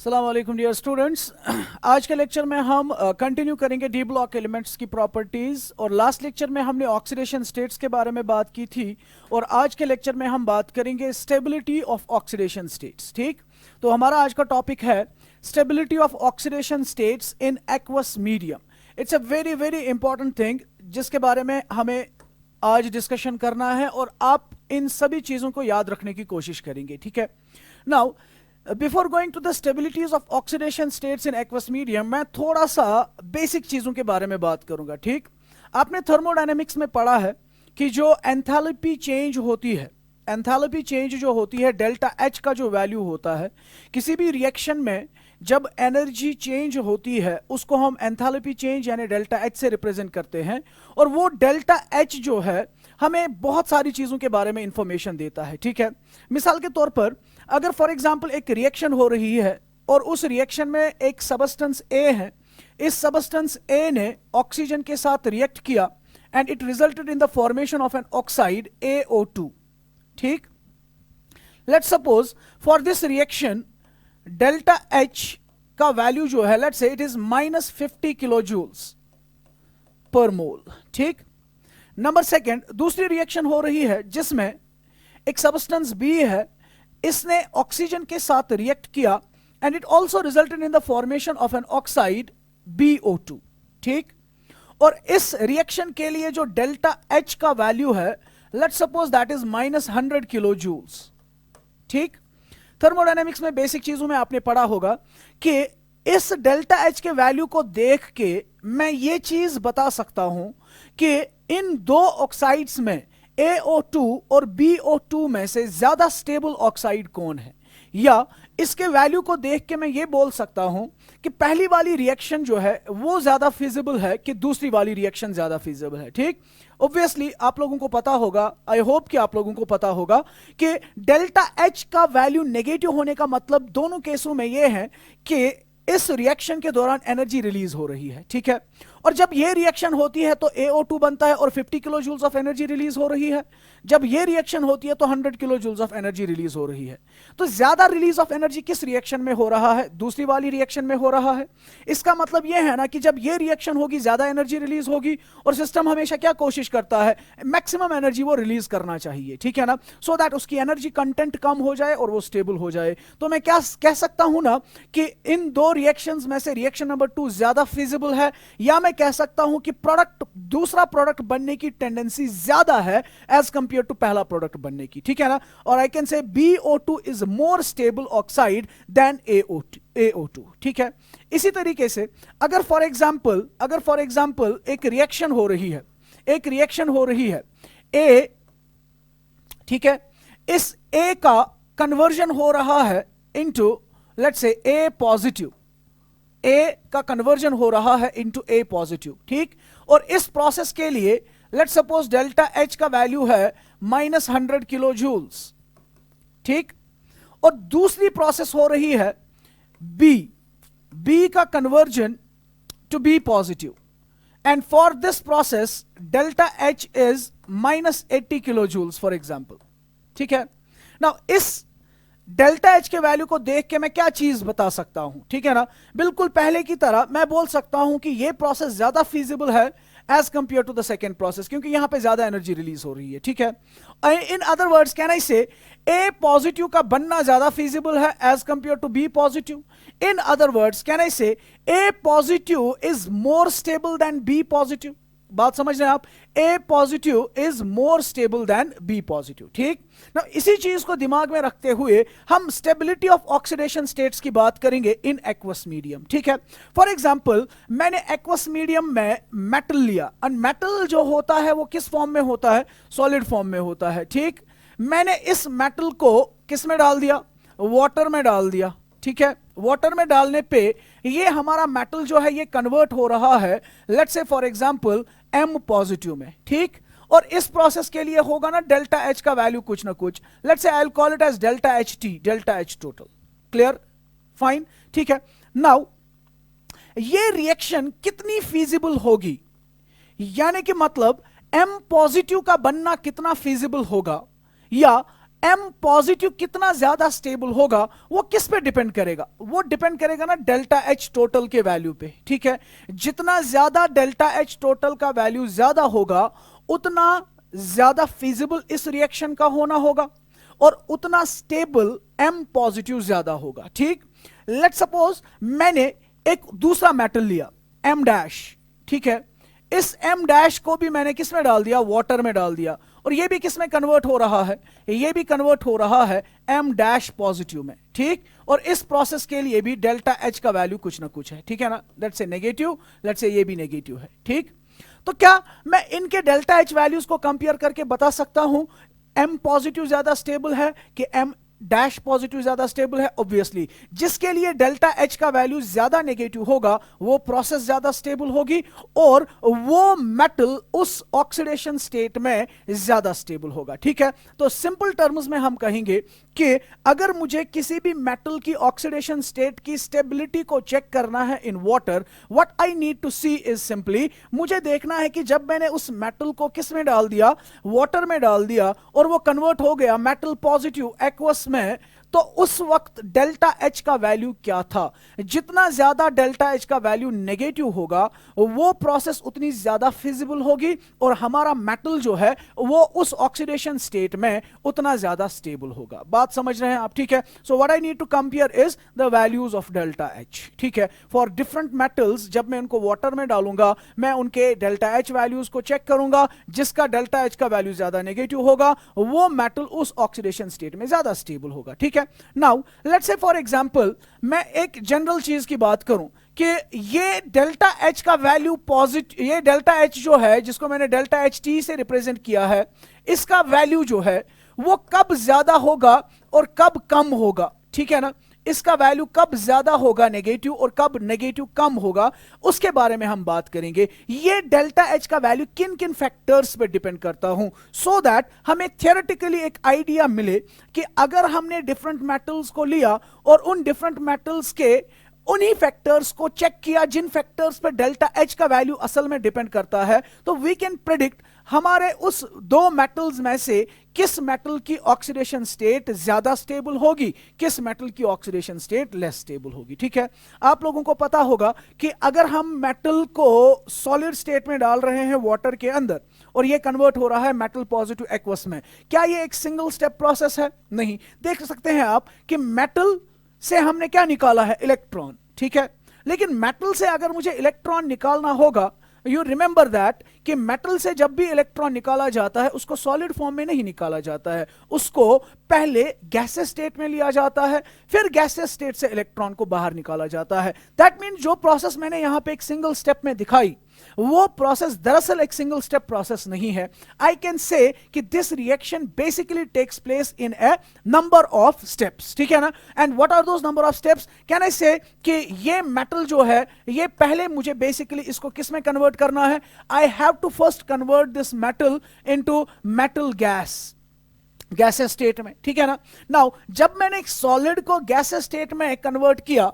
अस्सलाम वालेकुम dear students. आज के लेक्चर में हम कंटिन्यू करेंगे डी ब्लॉक एलिमेंट्स की प्रॉपर्टीज। और लास्ट लेक्चर में हमने ऑक्सीडेशन स्टेट्स के बारे में बात की थी, और आज के लेक्चर में हम बात करेंगे स्टेबिलिटी ऑफ ऑक्सीडेशन स्टेट्स। ठीक, तो हमारा आज का टॉपिक है stability of oxidation states in aqueous medium. It's a very very important thing जिसके बारे में हमें आज डिस्कशन करना है, और आप इन सभी चीज़ों को याद रखने की कोशिश करेंगे। ठीक है, now before going to the stabilities of oxidation states in aqueous medium, मैं थोड़ा सा बेसिक चीज़ों के बारे में बात करूंगा। ठीक, आपने थर्मोडायनेमिक्स में पढ़ा है कि जो एंथैल्पी चेंज होती है, एंथैल्पी चेंज जो होती है, डेल्टा एच का जो वैल्यू होता है किसी भी रिएक्शन में, जब एनर्जी चेंज होती है उसको हम एंथैल्पी चेंज यानी डेल्टा एच से रिप्रेजेंट करते हैं। और वो डेल्टा एच जो है हमें बहुत सारी चीज़ों के बारे में इंफॉर्मेशन देता है। ठीक है, मिसाल के तौर पर अगर फॉर एग्जांपल एक रिएक्शन हो रही है और उस रिएक्शन में एक सबस्टेंस ए है, इस सबस्टेंस ए ने ऑक्सीजन के साथ रिएक्ट किया and it resulted in the formation of an oxide AO2। ठीक, let's suppose for this reaction delta h का वैल्यू जो है, let's say it is -50 kilo joules per मोल। ठीक, नंबर सेकेंड, दूसरी रिएक्शन हो रही है जिसमें एक सबस्टेंस बी है, इसने ऑक्सीजन के साथ रिएक्ट किया and it also resulted in the formation of an oxide BO2। ठीक, और इस रिएक्शन के लिए जो डेल्टा एच का वैल्यू है, let's suppose that is -100 kilo joules. ठीक, थर्मोडायनेमिक्स में बेसिक चीजों में आपने पढ़ा होगा कि इस डेल्टा एच के वैल्यू को देख के मैं ये चीज बता सकता हूं कि इन दो ऑक्साइड्स में AO2 और BO2 में से ज्यादा स्टेबल ऑक्साइड कौन है, या इसके वैल्यू को देख के मैं ये बोल सकता हूं कि पहली वाली रिएक्शन जो है वो ज्यादा फिजिबल है कि दूसरी वाली रिएक्शन ज्यादा फिजिबल है। ठीक, ऑब्वियसली आप लोगों को पता होगा, आई होप कि आप लोगों को पता होगा कि डेल्टा एच का वैल्यू नेगेटिव होने का मतलब दोनों केसों में यह है कि इस रिएक्शन के दौरान एनर्जी रिलीज हो रही है। ठीक है, और जब यह रिएक्शन होती है तो AO2 बनता है और 50 kilo joules of energy release हो रही है। जब यह रिएक्शन होती है तो 100 kilo joules of energy release हो रही है। तो ज्यादा रिलीज ऑफ एनर्जी किस रिएक्शन में हो रहा है? दूसरी वाली रिएक्शन में हो रहा है। इसका मतलब यह है ना कि जब यह रिएक्शन होगी ज्यादा एनर्जी रिलीज होगी, और सिस्टम हमेशा क्या कोशिश करता है, मैक्सिमम एनर्जी वो रिलीज करना चाहिए। ठीक है ना, सो दैट उसकी एनर्जी कंटेंट कम हो जाए और वो स्टेबल हो जाए। तो मैं क्या कह सकता हूं ना कि इन दो रिएक्शंस में से रिएक्शन नंबर 2 ज्यादा फिजिबल है, या मैं कह सकता हूं कि प्रोडक्ट, दूसरा प्रोडक्ट बनने की टेंडेंसी ज्यादा है एज कंपेयर टू पहला प्रोडक्ट बनने की। ठीक है ना, और I can say BO2 is more stable oxide than AO2। ठीक है, इसी तरीके से अगर फॉर एग्जांपल एक रिएक्शन हो रही है, A, ठीक है, इस A का कन्वर्जन हो रहा है into let's say A positive, A का कन्वर्जन हो रहा है इनटू A पॉजिटिव। ठीक, और इस प्रोसेस के लिए लेट्स सपोज डेल्टा H का वैल्यू है -100 किलो जूल्स। ठीक, और दूसरी प्रोसेस हो रही है B का conversion to B positive, and for this process delta H is -80 kilo joules for example. ठीक है, नाउ इस डेल्टा एच के वैल्यू को देख के मैं क्या चीज बता सकता हूं? ठीक है ना, बिल्कुल पहले की तरह मैं बोल सकता हूं कि यह प्रोसेस ज्यादा फीजिबल है as compare to the second process, क्योंकि यहां पे ज्यादा एनर्जी रिलीज हो रही है। ठीक है, in other words can I say A positive का बनना ज्यादा फीजिबल है as compare to B positive. In other words can I say A positive is more stable than B positive. बात समझ रहे हैं आप? A positive is more stable than B positive. ठीक ना, इसी चीज को दिमाग में रखते हुए हम स्टेबिलिटी ऑफ ऑक्सीडेशन स्टेट्स की बात करेंगे इन एक्वस मीडियम। ठीक है, फॉर एग्जांपल मैंने एक्वस मीडियम में मेटल लिया, और मेटल जो होता है वो किस फॉर्म में होता है? सॉलिड फॉर्म में होता है। ठीक, मैंने इस मेटल को किस में डाल दिया? वाटर में डाल दिया। ठीक है, वाटर में डालने पे ये हमारा मेटल जो है ये कन्वर्ट हो रहा है let's say for example M positive में। ठीक, और इस प्रोसेस के लिए होगा ना डेल्टा H का वैल्यू कुछ ना कुछ, let's say I will call it as delta HT, delta H total. Clear? Fine. ठीक है, नाउ ये रिएक्शन कितनी फीजिबल होगी, यानी कि मतलब M पॉजिटिव का बनना कितना फीजिबल होगा, या M पॉजिटिव कितना ज्यादा स्टेबल होगा वो किस पे डिपेंड करेगा? वो डिपेंड करेगा ना डेल्टा H टोटल के वैल्यू पे, ठीक है। जितना ज्यादा डेल्टा H टोटल का वैल्यू ज्यादा होगा उतना ज्यादा फिजिबल इस रिएक्शन का होना होगा और उतना स्टेबल M पॉजिटिव ज्यादा होगा, ठीक। लेट्स सपोज मैंने एक दूसरा मेटल लिया M डैश, ठीक है। इस M डैश को भी मैंने किस में डाल दिया? वाटर में डाल दिया, और ये भी किस में कन्वर्ट हो रहा है? ये भी कन्वर्ट हो रहा है M डैश पॉजिटिव में, ठीक। और इस प्रोसेस के लिए भी डेल्टा H का वैल्यू कुछ ना कुछ है, ठीक है ना। Let's say negative, let's say ये भी नेगेटिव है, ठीक। तो क्या मैं इनके डेल्टा H वैल्यूज को कंपेयर करके बता सकता हूं M पॉजिटिव ज्यादा स्टेबल है कि M डैश पॉजिटिव ज्यादा स्टेबल है? ऑब्वियसली जिसके लिए डेल्टा H का वैल्यू ज्यादा नेगेटिव होगा वो प्रोसेस ज्यादा स्टेबल होगी और वो मेटल उस ऑक्सीडेशन स्टेट में ज्यादा स्टेबल होगा, ठीक है। तो सिंपल टर्म्स में हम कहेंगे कि अगर मुझे किसी भी मेटल की ऑक्सीडेशन स्टेट की स्टेबिलिटी को चेक करना है in water, what I need to see is simply, मुझे देखना है कि जब मैंने उस मेटल को किस में डाल दिया? वाटर में डाल दिया, और वो कन्वर्ट हो गया मेटल पॉजिटिव एक्वस में, तो उस वक्त डेल्टा H का वैल्यू क्या था? जितना ज्यादा डेल्टा H का वैल्यू नेगेटिव होगा वो प्रोसेस उतनी ज्यादा फिजिबल होगी और हमारा मेटल जो है वो उस ऑक्सीडेशन स्टेट में उतना ज्यादा स्टेबल होगा। बात समझ रहे हैं आप, ठीक है। So what I need to compare is the values of delta H, ठीक है। फॉर डिफरेंट मेटल्स जब मैं उनको वाटर में डालूंगा मैं उनके डेल्टा H वैल्यूज को चेक करूंगा, जिसका डेल्टा H का वैल्यू ज्यादा नेगेटिव होगा वो मेटल उस ऑक्सीडेशन स्टेट में ज्यादा स्टेबल होगा, ठीक है। Now let's say for example मैं एक जनरल चीज की बात करूं कि ये डेल्टा H का वैल्यू पॉजिटिव, ये डेल्टा H जो है जिसको मैंने डेल्टा HT से रिप्रेजेंट किया है, इसका वैल्यू जो है वो कब ज्यादा होगा और कब कम होगा, ठीक है ना। इसका वैल्यू कब ज्यादा होगा नेगेटिव और कब नेगेटिव कम होगा उसके बारे में हम बात करेंगे। ये डेल्टा H का वैल्यू किन किन फैक्टर्स पे डिपेंड करता हूं, सो दैट हमें थियोरेटिकली एक आइडिया मिले कि अगर हमने डिफरेंट मेटल्स को लिया और उन डिफरेंट मेटल्स के उन्हीं फैक्टर्स को चेक किया जिन फैक्टर्स पर डेल्टा H का वैल्यू असल में डिपेंड करता है, तो वी कैन प्रेडिक्ट हमारे उस दो मेटल्स में से किस मेटल की ऑक्सीडेशन स्टेट ज्यादा स्टेबल होगी, किस मेटल की ऑक्सीडेशन स्टेट लेस स्टेबल होगी, ठीक है। आप लोगों को पता होगा कि अगर हम मेटल को सॉलिड स्टेट में डाल रहे हैं वाटर के अंदर और ये कन्वर्ट हो रहा है मेटल पॉजिटिव एक्वस में, क्या ये एक सिंगल स्टेप प्रोसेस है? नहीं। देख सकते हैं आप कि मेटल से हमने क्या निकाला है? इलेक्ट्रॉन, ठीक है। लेकिन मेटल से अगर मुझे इलेक्ट्रॉन निकालना होगा, यू रिमेंबर दैट कि मेटल से जब भी इलेक्ट्रॉन निकाला जाता है उसको सॉलिड फॉर्म में नहीं निकाला जाता है, उसको पहले गैसेस स्टेट में लिया जाता है, फिर गैसेस स्टेट से इलेक्ट्रॉन को बाहर निकाला जाता है। दैट मीन्स जो प्रोसेस मैंने यहां पे एक सिंगल स्टेप में दिखाई वो प्रोसेस दरअसल एक सिंगल स्टेप प्रोसेस नहीं है। आई कैन से कि this reaction basically takes place in a number of steps, ठीक है ना। And what are those number of steps? Can I say कि ये मेटल जो है ये पहले मुझे बेसिकली इसको किस में कन्वर्ट करना है? I have to first convert this metal into metal gas, gaseous state में, ठीक है ना। नाउ जब मैंने एक सॉलिड को गैसेस स्टेट में कन्वर्ट किया,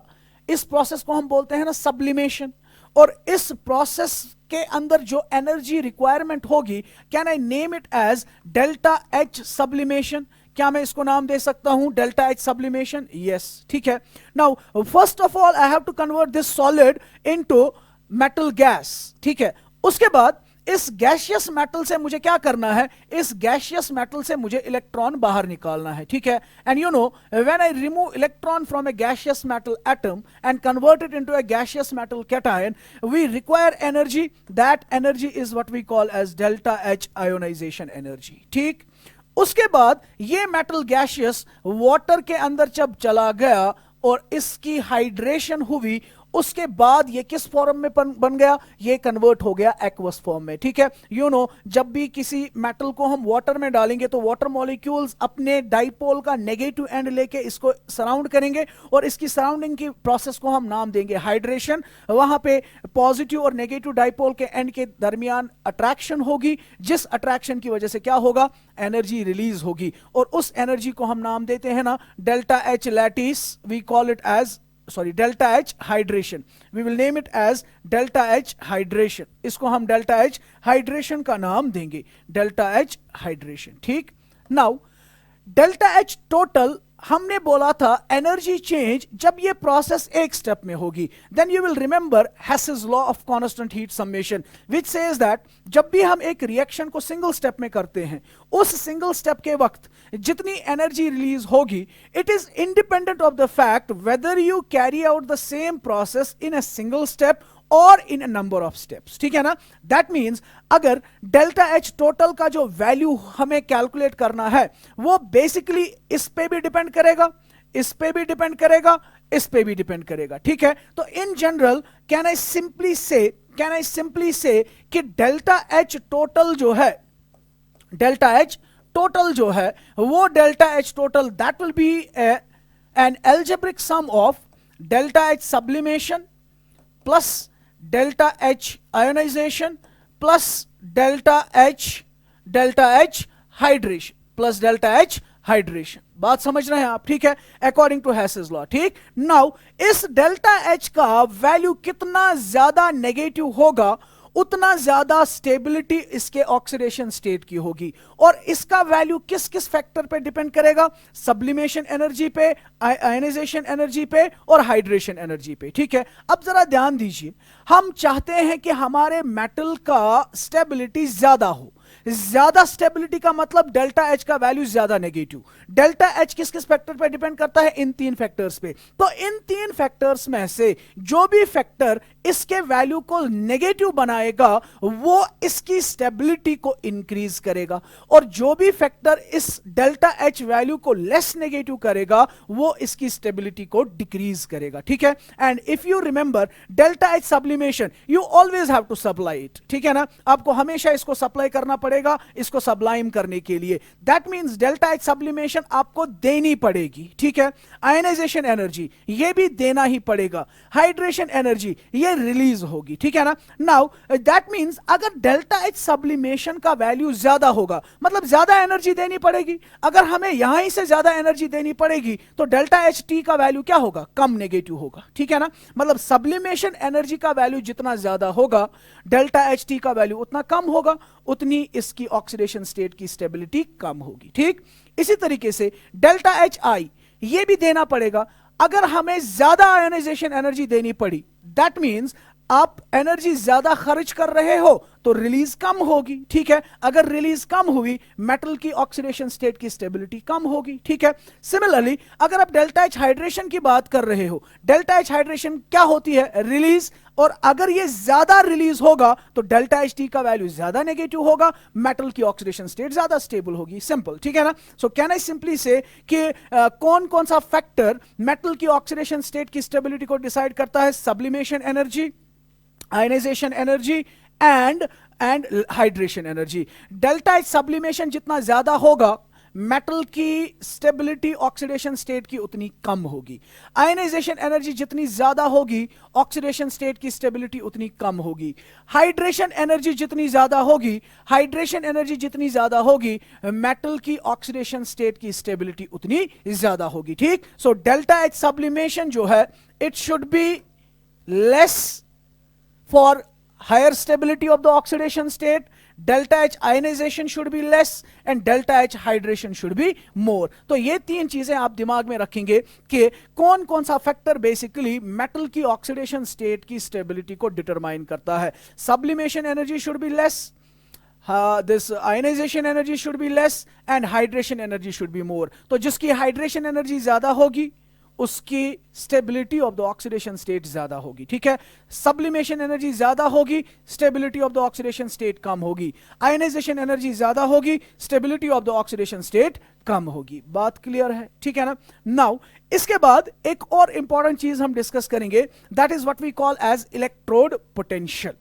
इस प्रोसेस को हम बोलते हैं ना सब्लिमेशन, और इस प्रोसेस के अंदर जो एनर्जी रिक्वायरमेंट होगी, can I name it as delta H sublimation? क्या मैं इसको नाम दे सकता हूं डेल्टा H सब्लिमेशन? यस, ठीक है। Now first of all I have to convert this solid into metal gas, ठीक है। उसके बाद इस गैशियस मेटल से मुझे क्या करना है? इस गैशियस मेटल से मुझे इलेक्ट्रॉन बाहर निकालना है, ठीक है। And you know when I remove electron from a gaseous metal atom and convert it into a gaseous metal cation, we require energy, that energy is what we call as delta H ionisation energy, ठीक। उसके बाद ये metal gaseous water के अंदर जब चला गया और इसकी हाइड्रेशन हुई, उसके बाद ये किस फॉर्म में बन गया? ये कन्वर्ट हो गया एक्वस फॉर्म में, ठीक है। यू नो जब भी किसी मेटल को हम वाटर में डालेंगे तो वाटर मॉलिक्यूल्स अपने डाइपोल का नेगेटिव एंड लेके इसको सराउंड करेंगे और इसकी सराउंडिंग की प्रोसेस को हम नाम देंगे हाइड्रेशन। वहां पे पॉजिटिव और नेगेटिव डाइपोल के एंड के दरमियान अट्रैक्शन होगी, जिस अट्रैक्शन की वजह से क्या होगा? एनर्जी रिलीज होगी, और उस एनर्जी को हम नाम देते हैं ना delta H lattice, we call it as delta H hydration, we will name it as delta H hydration. इसको हम डेल्टा H हाइड्रेशन का नाम देंगे, डेल्टा H हाइड्रेशन, ठीक। नाउ डेल्टा एच टोटल हमने बोला था एनर्जी चेंज जब ये प्रोसेस एक स्टेप में होगी, then you will remember Hess's law of constant heat summation which says that जब भी हम एक रिएक्शन को सिंगल स्टेप में करते हैं, उस सिंगल स्टेप के वक्त जितनी एनर्जी रिलीज होगी it is independent of the fact whether you carry out the same process in a single step और इन अ नंबर ऑफ स्टेप्स, ठीक है ना। दैट मीन्स अगर डेल्टा एच टोटल का जो वैल्यू हमें कैलकुलेट करना है वो बेसिकली इस पे भी डिपेंड करेगा, इस पे भी डिपेंड करेगा, इस पे भी डिपेंड करेगा, ठीक है। तो in general can I simply से कि डेल्टा एच टोटल जो है, डेल्टा एच टोटल जो है वो delta h total that will be an algebraic sum of delta h sublimation plus delta h ionisation plus delta h hydration plus delta h hydration. बात समझ रहे हैं आप, ठीक है, अकॉर्डिंग टू हेसेस लॉ, ठीक। नाउ इस डेल्टा एच का वैल्यू कितना ज्यादा नेगेटिव होगा उतना ज्यादा स्टेबिलिटी इसके ऑक्सीडेशन स्टेट की होगी, और इसका वैल्यू किस किस फैक्टर पे डिपेंड करेगा, सब्लिमेशन एनर्जी पे, आयनाइजेशन एनर्जी पे और हाइड्रेशन एनर्जी पे, ठीक है। अब जरा ध्यान दीजिए, हम चाहते हैं कि हमारे मेटल का स्टेबिलिटी ज्यादा हो, ज्यादा स्टेबिलिटी का मतलब डेल्टा एच का वैल्यू ज्यादा नेगेटिव। डेल्टा एच किस किस फैक्टर पे डिपेंड करता है, इन तीन फैक्टर्स पे। तो इन तीन फैक्टर्स में से जो भी फैक्टर इसके वैल्यू को नेगेटिव बनाएगा वो इसकी स्टेबिलिटी को इंक्रीज करेगा, और जो भी फैक्टर इस डेल्टा एच वैल्यू को लेस नेगेटिव करेगा वो इसकी स्टेबिलिटी को डिक्रीज करेगा, ठीक है। And if you remember delta h sublimation you always have to supply it, ठीक है ना, आपको हमेशा इसको सप्लाई करना पड़ेगा इसको सब्लाइम करने के लिए। That means delta h sublimation आपको देनी पड़ेगी, ठीक है। आयनाइजेशन एनर्जी ये भी देना ही पड़ेगा, हाइड्रेशन एनर्जी ये रिलीज होगी, ठीक है ना। नाउ दैट मींस अगर डेल्टा एच सब्लिमेशन का वैल्यू ज्यादा होगा मतलब ज्यादा एनर्जी देनी पड़ेगी, अगर हमें यहां से ज्यादा एनर्जी देनी पड़ेगी तो डेल्टा एच टी का वैल्यू क्या होगा, कम नेगेटिव होगा, ठीक है ना। मतलब सब्लिमेशन एनर्जी का वैल्यू जितना ज्यादा होगा डेल्टा एच टी का वैल्यू उतना कम होगा, उतनी इसकी ऑक्सीडेशन स्टेट की स्टेबिलिटी कम होगी, ठीक। इसी तरीके से डेल्टा एच आई ये भी देना पड़ेगा, अगर हमें ज्यादा आयोनाइजेशन एनर्जी देनी पड़ी दैट मींस आप एनर्जी ज्यादा खर्च कर रहे हो तो रिलीज कम होगी, ठीक है। अगर रिलीज कम हुई मेटल की ऑक्सीडेशन स्टेट की स्टेबिलिटी कम होगी, ठीक है। सिमिलरली अगर आप डेल्टा एच हाइड्रेशन की बात कर रहे हो, डेल्टा एच हाइड्रेशन क्या होती है, रिलीज, और अगर ये ज्यादा रिलीज होगा तो डेल्टा एच टी का वैल्यू ज्यादा नेगेटिव होगा, मेटल की ऑक्सीडेशन स्टेट ज्यादा स्टेबल होगी, सिंपल, ठीक है ना। सो कैन आई सिंपली से कि कौन कौन सा फैक्टर मेटल की ऑक्सीडेशन स्टेट की स्टेबिलिटी को डिसाइड करता है, sublimation energy, ionization energy and hydration energy. Delta h sublimation जितना ज्यादा होगा मेटल की स्टेबिलिटी ऑक्सीडेशन स्टेट की उतनी कम होगी, आयनाइजेशन एनर्जी जितनी ज्यादा होगी ऑक्सीडेशन स्टेट की स्टेबिलिटी उतनी कम होगी, हाइड्रेशन एनर्जी जितनी ज्यादा होगी, हाइड्रेशन एनर्जी जितनी ज्यादा होगी मेटल की ऑक्सीडेशन स्टेट की स्टेबिलिटी उतनी ज्यादा होगी, ठीक। सो डेल्टा एच सब्लिमेशन जो है it should be less for higher stability of the oxidation state, delta H ionization should be less and delta H hydration should be more। तो ये तीन चीजें आप दिमाग में रखेंगे कि कौन कौन सा फैक्टर बेसिकली मेटल की ऑक्सीडेशन स्टेट की स्टेबिलिटी को डिटरमाइन करता है। Sublimation energy should be less, this ionization energy should be less and hydration energy should be more। तो जिसकी हाइड्रेशन एनर्जी ज्यादा होगी उसकी stability of the oxidation state ज्यादा होगी, ठीक है। सब्लिमेशन एनर्जी ज्यादा होगी, stability of the oxidation state कम होगी, आयनाइजेशन एनर्जी ज्यादा होगी, stability of the oxidation state कम होगी। बात क्लियर है, ठीक है ना। नाउ इसके बाद एक और इंपॉर्टेंट चीज हम डिस्कस करेंगे, that is what we call as electrode potential.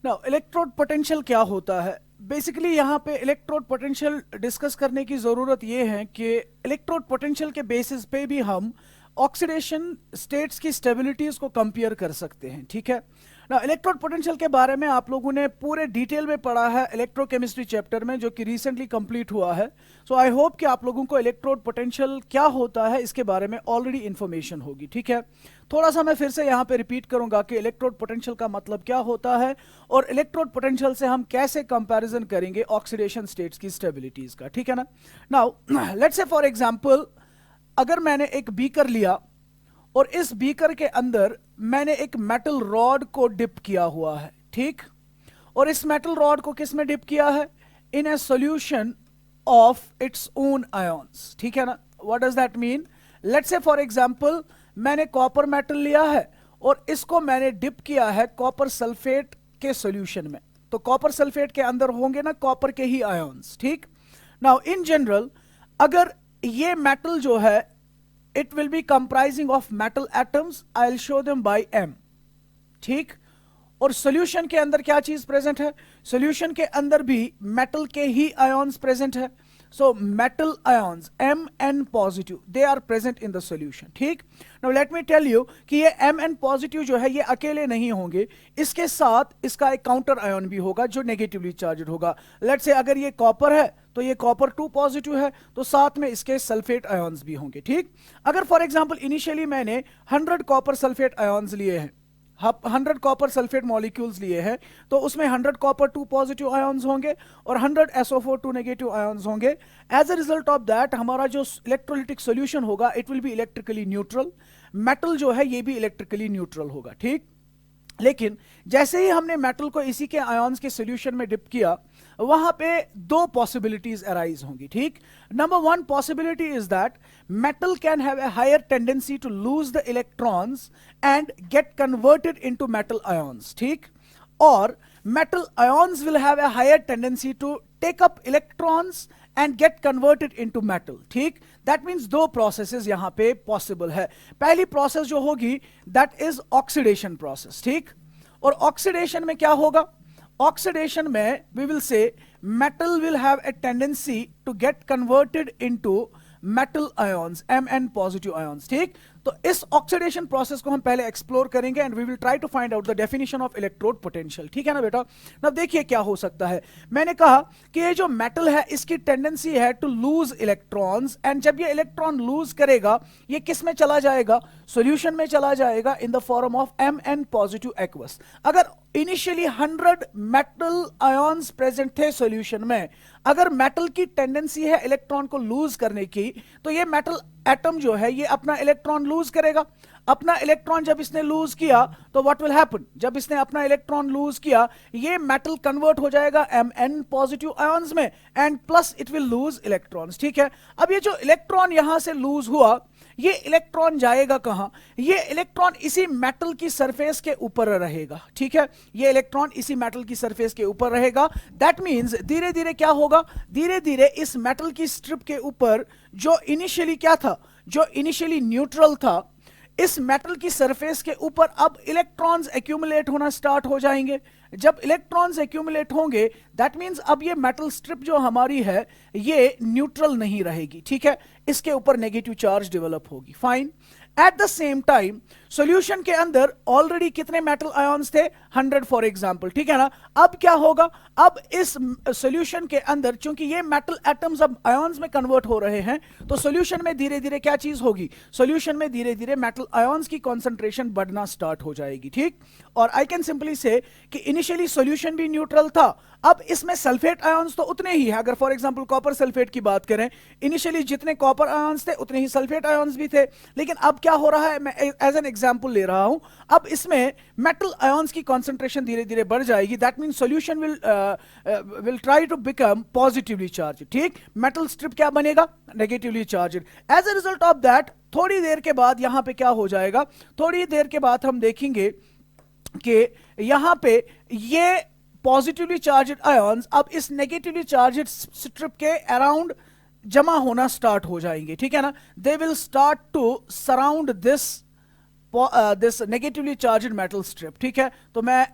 Now electrode potential क्या होता है, बेसिकली यहां पे इलेक्ट्रोड पोटेंशियल डिस्कस करने की जरूरत यह है कि इलेक्ट्रोड पोटेंशियल के बेसिस पे भी हम ऑक्सीडेशन स्टेट्स की स्टेबिलिटीज को कंपेयर कर सकते हैं, ठीक है ना। इलेक्ट्रोड पोटेंशियल के बारे में आप लोगों ने पूरे डिटेल में पढ़ा है इलेक्ट्रोकेमिस्ट्री चैप्टर में, जो कि रिसेंटली कंप्लीट हुआ है। सो आई होप कि आप लोगों को इलेक्ट्रोड पोटेंशियल क्या होता है इसके बारे में ऑलरेडी इंफॉर्मेशन होगी, ठीक है। थोड़ा सा मैं फिर से यहाँ पे रिपीट करूंगा कि इलेक्ट्रोड पोटेंशियल का मतलब क्या होता है और इलेक्ट्रोड पोटेंशियल से हम कैसे कंपैरिजन करेंगे ऑक्सीडेशन स्टेट्स की स्टेबिलिटीज का, ठीक है ना। Now let's say for example, अगर मैंने एक बीकर लिया और इस बीकर के अंदर मैंने एक मेटल रॉड को डिप किया हुआ है, ठीक, और इस मेटल रॉड को किस में डिप किया है? In a solution of its own ions, ठीक है ना। What does that mean? Let's say for example मैंने कॉपर मेटल लिया है और इसको मैंने डिप किया है कॉपर सल्फेट के सॉल्यूशन में, तो कॉपर सल्फेट के अंदर होंगे ना कॉपर के ही आयंस, ठीक। नाउ इन जनरल अगर ये मेटल जो है it will be comprising of metal atoms, I'll show them by M, ठीक। और सॉल्यूशन के अंदर क्या चीज प्रेजेंट है? सॉल्यूशन के अंदर भी मेटल के ही आयंस प्रेजेंट है। So metal ions Mn positive, they are present in the solution, ठीक। Now let me tell you कि ये Mn पॉजिटिव जो है ये अकेले नहीं होंगे, इसके साथ इसका एक काउंटर आयन भी होगा जो नेगेटिवली चार्जड होगा। लेट्स से अगर ये कॉपर है तो ये कॉपर 2 पॉजिटिव है, तो साथ में इसके सल्फेट आयंस भी होंगे, ठीक। अगर फॉर एग्जांपल इनिशियली मैंने 100 कॉपर सल्फेट आयंस लिए हैं, 100 कॉपर सल्फेट मॉलिक्यूल्स लिए हैं, तो उसमें 100 कॉपर 2 पॉजिटिव आयंस होंगे और 100 SO4 2 नेगेटिव आयंस होंगे। As a result of that हमारा जो इलेक्ट्रोलिटिक सॉल्यूशन होगा it will be electrically neutral, metal जो है ये भी इलेक्ट्रिकली न्यूट्रल होगा, ठीक। लेकिन जैसे ही हमने मेटल को इसी के आयंस के सॉल्यूशन में डिप किया, वहां पे दो पॉसिबिलिटीज अराइज होंगी, ठीक। Number one possibility is that metal can have a higher tendency to lose the electrons and get converted into metal ions, ठीक। और metal ions will have a higher tendency to take up electrons and get converted into metal, ठीक। that means दो processes यहां पे possible है। पहली process जो होगी दैट इज ऑक्सीडेशन प्रोसेस, ठीक। और ऑक्सीडेशन में क्या होगा? ऑक्सीडेशन में we will say metal will have a tendency to get converted into metal ions, Mn positive ions, ठीक। तो इस ऑक्सीडेशन प्रोसेस को हम पहले एक्सप्लोर करेंगे and we will try to find out the definition of electrode potential, ठीक है ना बेटा। अब देखिए क्या हो सकता है। मैंने कहा कि ये जो मेटल है इसकी टेंडेंसी है टू लूज इलेक्ट्रॉन्स, एंड जब ये इलेक्ट्रॉन लूज करेगा ये किस में चला जाएगा? सॉल्यूशन में चला जाएगा in the form of Mn positive aqueous. अगर इनिशियली 100 मेटल आयंस प्रेजेंट थे सॉल्यूशन में, अगर मेटल की टेंडेंसी है इलेक्ट्रॉन को लूज करने की, तो ये मेटल एटम जो है ये अपना इलेक्ट्रॉन लूज करेगा। अपना इलेक्ट्रॉन जब इसने लूज किया तो व्हाट विल हैपन? जब इसने अपना इलेक्ट्रॉन लूज किया ये मेटल कन्वर्ट हो जाएगा Mn पॉजिटिव आयंस में and plus it will loose electrons, ठीक है। अब ये जो इलेक्ट्रॉन यहां से लूज हुआ, ये इलेक्ट्रॉन जाएगा कहां? ये इलेक्ट्रॉन इसी मेटल की सरफेस के ऊपर रहेगा, ठीक है। ये इलेक्ट्रॉन इसी मेटल की सरफेस के ऊपर रहेगा। दैट मींस धीरे धीरे क्या होगा? धीरे धीरे इस मेटल की स्ट्रिप के ऊपर जो इनिशियली क्या था, जो इनिशियली न्यूट्रल था, इस मेटल की सरफेस के ऊपर अब इलेक्ट्रॉन्स एक्यूमुलेट होना स्टार्ट हो जाएंगे। जब इलेक्ट्रॉन्स एक्यूमुलेट होंगे दैट मींस अब ये मेटल स्ट्रिप जो हमारी है ये न्यूट्रल नहीं रहेगी, ठीक है। इसके ऊपर नेगेटिव चार्ज डेवलप होगी, fine. At the same time solution के अंदर ऑलरेडी कितने मेटल आयंस थे? 100 फॉर एग्जांपल, ठीक है ना। अब क्या होगा? अब इस सॉल्यूशन के अंदर चूंकि ये मेटल एटम्स अब आयंस में कन्वर्ट हो रहे हैं, तो सॉल्यूशन में धीरे धीरे क्या चीज होगी? सॉल्यूशन में धीरे धीरे मेटल आयंस की कंसंट्रेशन बढ़ना स्टार्ट हो जाएगी, ठीक। और आई कैन सिंपली से कि इनिशियली सॉल्यूशन भी न्यूट्रल था, अब इसमें सल्फेट आयंस तो उतने ही है। अगर फॉर एग्जांपल कॉपर सल्फेट की बात करें, इनिशियली जितने कॉपर आयंस थे उतने ही सल्फेट आयंस भी थे, लेकिन अब क्या हो रहा है, मैं एज एन एग्जांपल ले रहा हूं, अब इसमें मेटल आयंस की कंसंट्रेशन धीरे धीरे बढ़ जाएगी। That means solution will try to become positively charge, ठीक। मेटल स्ट्रिप क्या बनेगा? Negatively charge. As a result of that थोड़ी देर के बाद यहां पे क्या हो जाएगा? थोड़ी देर के बाद हम देखेंगे कि यहां पे ये पॉजिटिवली चार्ज्ड आयंस अब इस नेगेटिवली चार्ज्ड स्ट्रिप के अराउंड जमा होना स्टार्ट हो जाएंगे, ठीक है ना। They will start to surround this negatively charged metal strip, ठीक है। तो मैं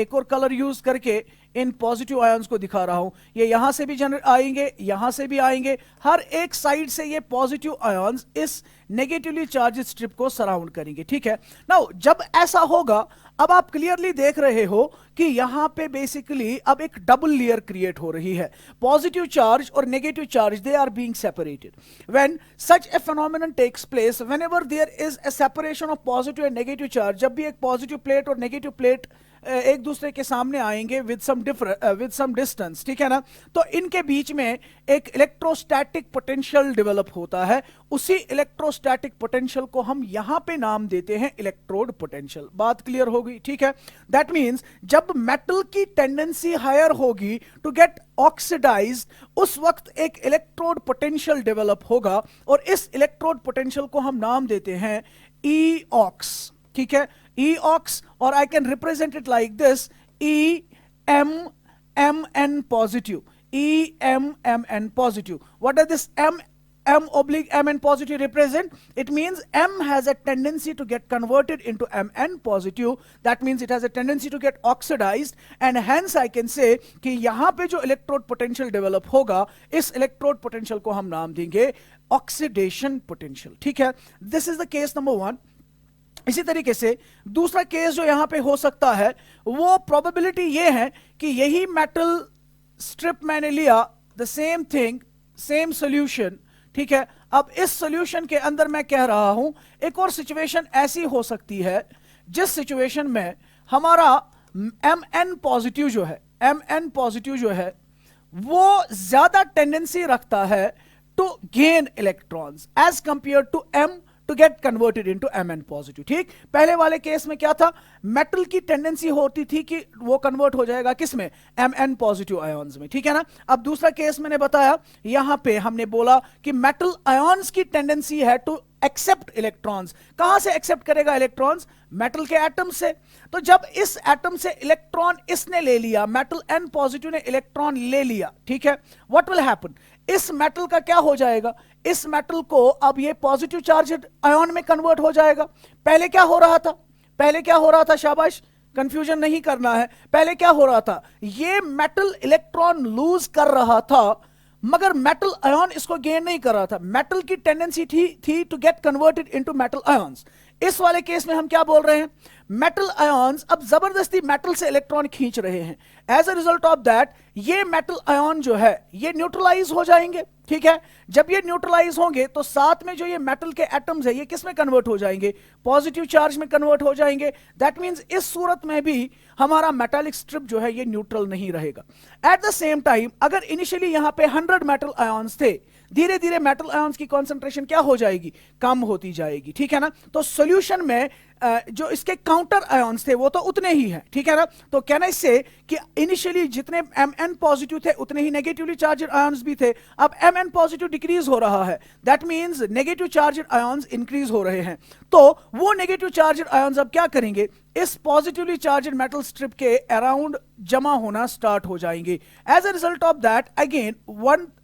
एक और कलर यूज करके इन पॉजिटिव आयंस को दिखा रहा हूं। ये यहां से भी जनरेट आएंगे, यहां से भी आएंगे, हर एक साइड से ये पॉजिटिव आयंस इस नेगेटिवली चार्ज स्ट्रिप को सराउंड करेंगे। ठीक है, नाउ जब ऐसा होगा, अब आप क्लियरली देख रहे हो कि यहां पे बेसिकली अब एक डबल लेयर क्रिएट हो रही है। पॉजिटिव चार्ज और negative charge, they are being separated. When such a phenomenon takes place, whenever there is a separation of positive and negative charge, जब भी एक पॉजिटिव प्लेट और नेगेटिव प्लेट एक दूसरे के सामने आएंगे विद सम डिस्टेंस, ठीक है ना, तो इनके बीच में एक इलेक्ट्रोस्टैटिक पोटेंशियल डेवलप होता है। उसी इलेक्ट्रोस्टैटिक पोटेंशियल को हम यहां पे नाम देते हैं इलेक्ट्रोड पोटेंशियल। बात क्लियर हो गई? ठीक है, दैट मींस जब मेटल की टेंडेंसी हायर होगी टू गेट ऑक्सीडाइज्ड, उस वक्त एक इलेक्ट्रोड पोटेंशियल डेवलप होगा और इस इलेक्ट्रोड पोटेंशियल को हम नाम देते हैं ई ऑक्स। ठीक है, E ox, or I can represent it like this, E M M N positive, E M M N positive. What does this M oblique M N positive represent? It means M has a tendency to get converted into Mn positive. That means it has a tendency to get oxidized, and hence I can say कि यहाँ पे जो electrode potential develop होगा, इस electrode potential को हम नाम देंगे oxidation potential. ठीक है, this is the case number one. इसी तरीके से दूसरा केस जो यहां पे हो सकता है, वो प्रोबेबिलिटी ये है कि यही मेटल स्ट्रिप मैंने लिया, the same thing, same solution. ठीक है, अब इस सॉल्यूशन के अंदर मैं कह रहा हूं एक और सिचुएशन ऐसी हो सकती है जिस सिचुएशन में हमारा Mn पॉजिटिव जो है, Mn पॉजिटिव जो है वो ज्यादा टेंडेंसी रखता है to gain electrons as compare to M to get converted into Mn positive। ठीक, पहले वाले केस में क्या था, मेटल की टेंडेंसी होती थी कि वो कन्वर्ट हो जाएगा किस में, Mn पॉजिटिव आयंस में। ठीक है ना, अब दूसरा केस मैंने बताया, यहां पे हमने बोला कि मेटल आयंस की टेंडेंसी है टू एक्सेप्ट इलेक्ट्रॉन्स। कहां से एक्सेप्ट करेगा इलेक्ट्रॉन्स? मेटल के एटम से। तो जब इस एटम से इलेक्ट्रॉन इसने ले लिया, मेटल N पॉजिटिव ने इलेक्ट्रॉन ले लिया, ठीक है, व्हाट विल हैपन, इस मेटल का क्या हो जाएगा, इस मेटल को अब ये पॉजिटिव चार्ज आयन में कन्वर्ट हो जाएगा। पहले क्या हो रहा था, पहले क्या हो रहा था, शाबाश, कंफ्यूजन नहीं करना है, पहले क्या हो रहा था, ये मेटल इलेक्ट्रॉन लूज कर रहा था मगर मेटल आयन इसको गेन नहीं कर रहा था। मेटल की टेंडेंसी थी to get converted into metal ions. इस वाले केस में हम क्या बोल रहे हैं, मेटल आयंस अब जबरदस्ती मेटल से इलेक्ट्रॉन खींच रहे हैं। As a result of that ये मेटल आयन जो है ये न्यूट्रलाइज हो जाएंगे। ठीक है, जब ये न्यूट्रलाइज होंगे तो साथ में जो ये मेटल के एटम्स है ये किस में कन्वर्ट हो जाएंगे, पॉजिटिव चार्ज में कन्वर्ट हो जाएंगे। दैट मींस इस सूरत में भी हमारा मेटालिक स्ट्रिप जो है ये न्यूट्रल नहीं रहेगा। एट द सेम टाइम अगर इनिशियली यहां पे 100 मेटल आयंस थे, धीरे धीरे मेटल आयंस की कॉन्सेंट्रेशन क्या हो जाएगी, कम होती जाएगी। ठीक है ना, तो सॉल्यूशन में जो इसके काउंटर आयंस थे वो तो उतने ही हैं। ठीक है ना, तो कहना इससे कि इनिशियली जितने Mn पॉजिटिव थे उतने ही नेगेटिवली चार्जड आयंस भी थे। अब Mn पॉजिटिव डिक्रीज हो रहा है, that means negative charged ions increase हो रहे हैं। तो वो नेगेटिव चार्जड आयंस अब क्या करेंगे, इस पॉजिटिवली चार्जड मेटल स्ट्रिप के अराउंड जमा होना स्टार्ट हो जाएंगे। As a result of that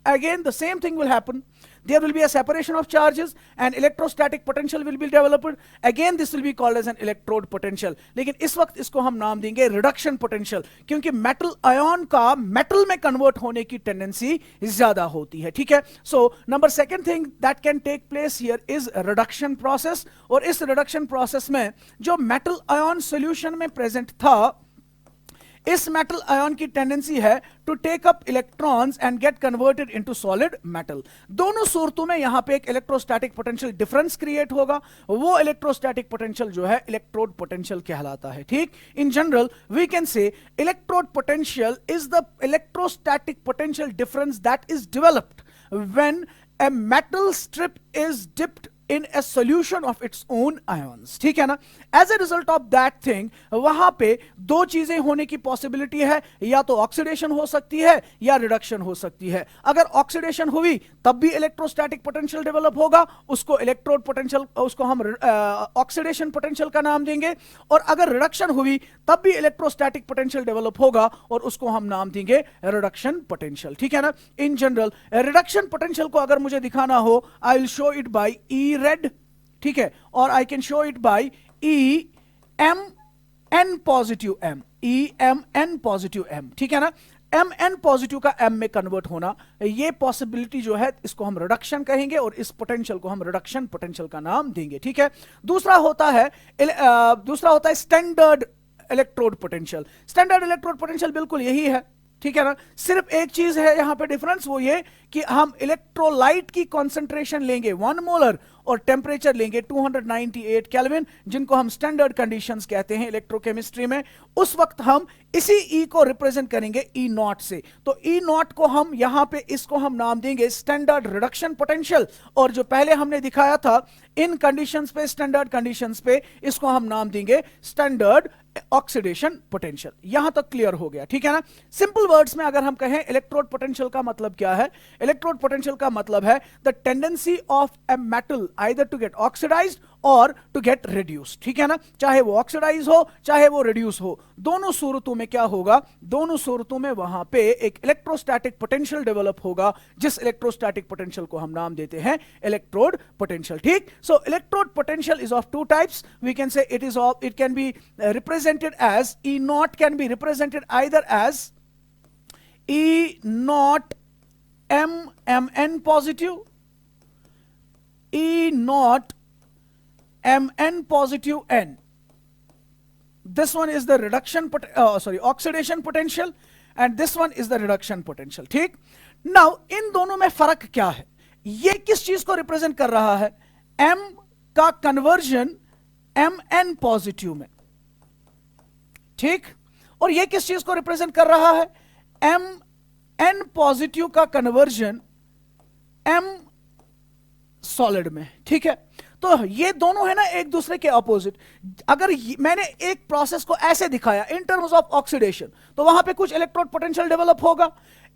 again the same thing will happen. There will be a separation of charges and electrostatic potential will be developed. Again this will be called as an electrode potential. लेकिन इस वक्त इसको हम नाम देंगे reduction potential, क्योंकि metal ion का metal में कन्वर्ट होने की टेंडेंसी ज्यादा होती है। ठीक है, so number second thing that can take place here is reduction process. और इस रिडक्शन प्रोसेस में जो मेटल आयन सॉल्यूशन में प्रेजेंट था, इस मेटल आयन की टेंडेंसी है to take up electrons and get converted into solid metal. दोनों सूरतों में यहां पे एक इलेक्ट्रोस्टैटिक पोटेंशियल डिफरेंस क्रिएट होगा। वो इलेक्ट्रोस्टैटिक पोटेंशियल जो है इलेक्ट्रोड पोटेंशियल कहलाता है। ठीक, in general we can say electrode potential is the electrostatic potential difference that is developed when a metal strip is dipped in a solution of its own ions। ठीक है ना, as a result of that thing वहां पे दो चीजें होने की possibility है, या तो ऑक्सीडेशन हो सकती है या रिडक्शन हो सकती है। अगर ऑक्सीडेशन हुई तब भी इलेक्ट्रोस्टैटिक पोटेंशियल डेवलप होगा, उसको इलेक्ट्रोड पोटेंशियल, उसको हम ऑक्सीडेशन पोटेंशियल का नाम देंगे। और अगर रिडक्शन हुई तब भी इलेक्ट्रोस्टैटिक पोटेंशियल डेवलप होगा और उसको हम नाम देंगे रिडक्शन पोटेंशियल। ठीक है ना, इन जनरल रिडक्शन पोटेंशियल को अगर मुझे दिखाना हो, I will show it by E red, ठीक है, और I can show it by E M N positive M, E M N positive M, ठीक है ना। एम एन पॉजिटिव का एम में कन्वर्ट होना, ये पॉसिबिलिटी जो है इसको हम रिडक्शन कहेंगे और इस पोटेंशियल को हम रिडक्शन पोटेंशियल का नाम देंगे, ठीक है। दूसरा होता है standard electrode potential. Standard electrode potential बिल्कुल यही है, ठीक है ना। सिर्फ एक चीज है यहां पे डिफरेंस, वो ये कि हम इलेक्ट्रोलाइट की कंसंट्रेशन लेंगे 1 मोलर और टेम्परेचर लेंगे 298 केल्विन, जिनको हम स्टैंडर्ड कंडीशंस कहते हैं इलेक्ट्रोकेमिस्ट्री में। उस वक्त हम इसी ई को रिप्रेजेंट करेंगे ई नॉट से। तो ई नॉट को हम यहां पे इसको हम नाम देंगे स्टैंडर्ड रिडक्शन पोटेंशियल, और जो पहले हमने दिखाया था इन कंडीशंस पे, स्टैंडर्ड कंडीशंस पे, इसको हम नाम देंगे स्टैंडर्ड ऑक्सीडेशन पोटेंशियल। यहां तक क्लियर हो गया, ठीक है ना। सिंपल वर्ड्स में अगर हम कहें इलेक्ट्रोड पोटेंशियल का मतलब क्या है, इलेक्ट्रोड पोटेंशियल का मतलब है the tendency of a metal either to get oxidized और टू गेट रिड्यूस, ठीक है ना। चाहे वो ऑक्सीडाइज हो चाहे वो रिड्यूस हो, दोनों सूरतों में क्या होगा, दोनों सूरतों में वहां पे एक इलेक्ट्रोस्टैटिक पोटेंशियल डेवलप होगा, जिस इलेक्ट्रोस्टैटिक पोटेंशियल को हम नाम देते हैं इलेक्ट्रोड पोटेंशियल, ठीक। So electrode potential is of two types, we can say it can be represented as E naught, can be represented either as E naught M Mn positive, E naught Mn positive N. This one is the oxidation potential and this one is the reduction potential, ठीक। Now इन दोनों में फर्क क्या है, ये किस चीज को रिप्रेजेंट कर रहा है, M का कन्वर्जन Mn पॉजिटिव में, ठीक, और ये किस चीज को रिप्रेजेंट कर रहा है, एम एन पॉजिटिव का कन्वर्जन एम सॉलिड में, ठीक है। तो ये दोनों है ना एक दूसरे के ऑपोजिट। अगर मैंने एक प्रोसेस को ऐसे दिखाया इन टर्म्स ऑफ ऑक्सीडेशन, तो वहां पे कुछ इलेक्ट्रोड पोटेंशियल डेवलप होगा।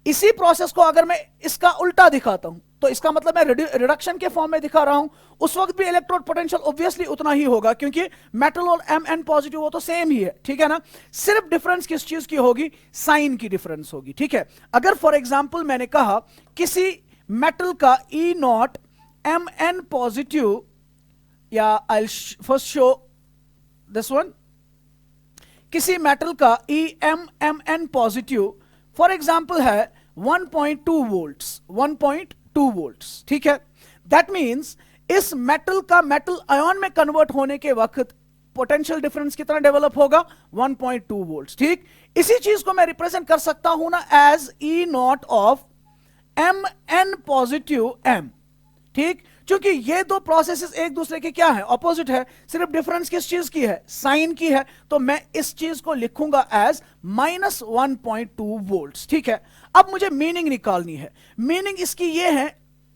इसी प्रोसेस को अगर मैं इसका उल्टा दिखाता हूं, तो इसका मतलब मैं रिडक्शन के फॉर्म में दिखा रहा हूं, उस वक्त भी इलेक्ट्रोड पोटेंशियल ऑब्वियसली उतना ही होगा, क्योंकि मेटल और एम एन पॉजिटिव वो तो सेम ही है, ठीक है ना। सिर्फ डिफरेंस किस चीज की होगी, साइन की डिफरेंस होगी, ठीक है। अगर फॉर एग्जाम्पल मैंने कहा किसी मेटल का E naught M N positive, या I first show this one, किसी मेटल का E M M N positive for example है 1.2 वोल्ट्स, 1.2 वोल्ट्स, ठीक है। दैट मीन्स इस मेटल का मेटल आयन में कन्वर्ट होने के वक्त पोटेंशियल डिफरेंस कितना डेवलप होगा, 1.2 वोल्ट्स, ठीक। इसी चीज को मैं रिप्रेजेंट कर सकता हूं ना as E naught of M N positive M, ठीक। क्योंकि ये दो प्रोसेसेस एक दूसरे के क्या है, ऑपोजिट है, सिर्फ डिफरेंस किस चीज की है, साइन की है। तो मैं इस चीज को लिखूंगा एज -1.2 वोल्ट्स, ठीक है। अब मुझे मीनिंग निकालनी है। मीनिंग इसकी ये है,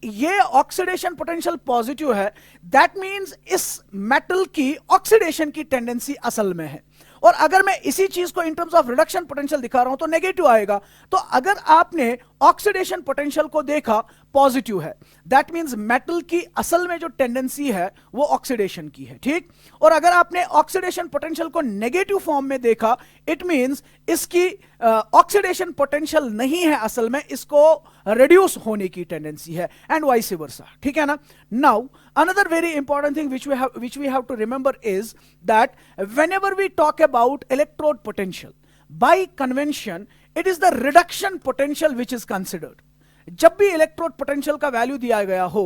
ये ऑक्सीडेशन पोटेंशियल पॉजिटिव है, दैट मींस इस मेटल की ऑक्सीडेशन की टेंडेंसी असल में है। और अगर मैं इसी चीज को in terms of reduction potential दिखा रहा हूं तो नेगेटिव आएगा। तो अगर आपने ऑक्सीडेशन पोटेंशियल को देखा पॉजिटिव है, दैट मींस मेटल की असल में जो टेंडेंसी है वो ऑक्सीडेशन की है, ठीक। और अगर आपने ऑक्सीडेशन पोटेंशियल को नेगेटिव फॉर्म में देखा, इट मींस इसकी ऑक्सीडेशन पोटेंशियल नहीं है, असल में इसको रिड्यूस होने की टेंडेंसी है, एंड वाइस वर्सा, ठीक है ना। Now another very important thing which we have to remember is that whenever we talk about electrode potential, by convention it is the reduction potential which is considered. जब भी electrode potential का value दिया गया हो,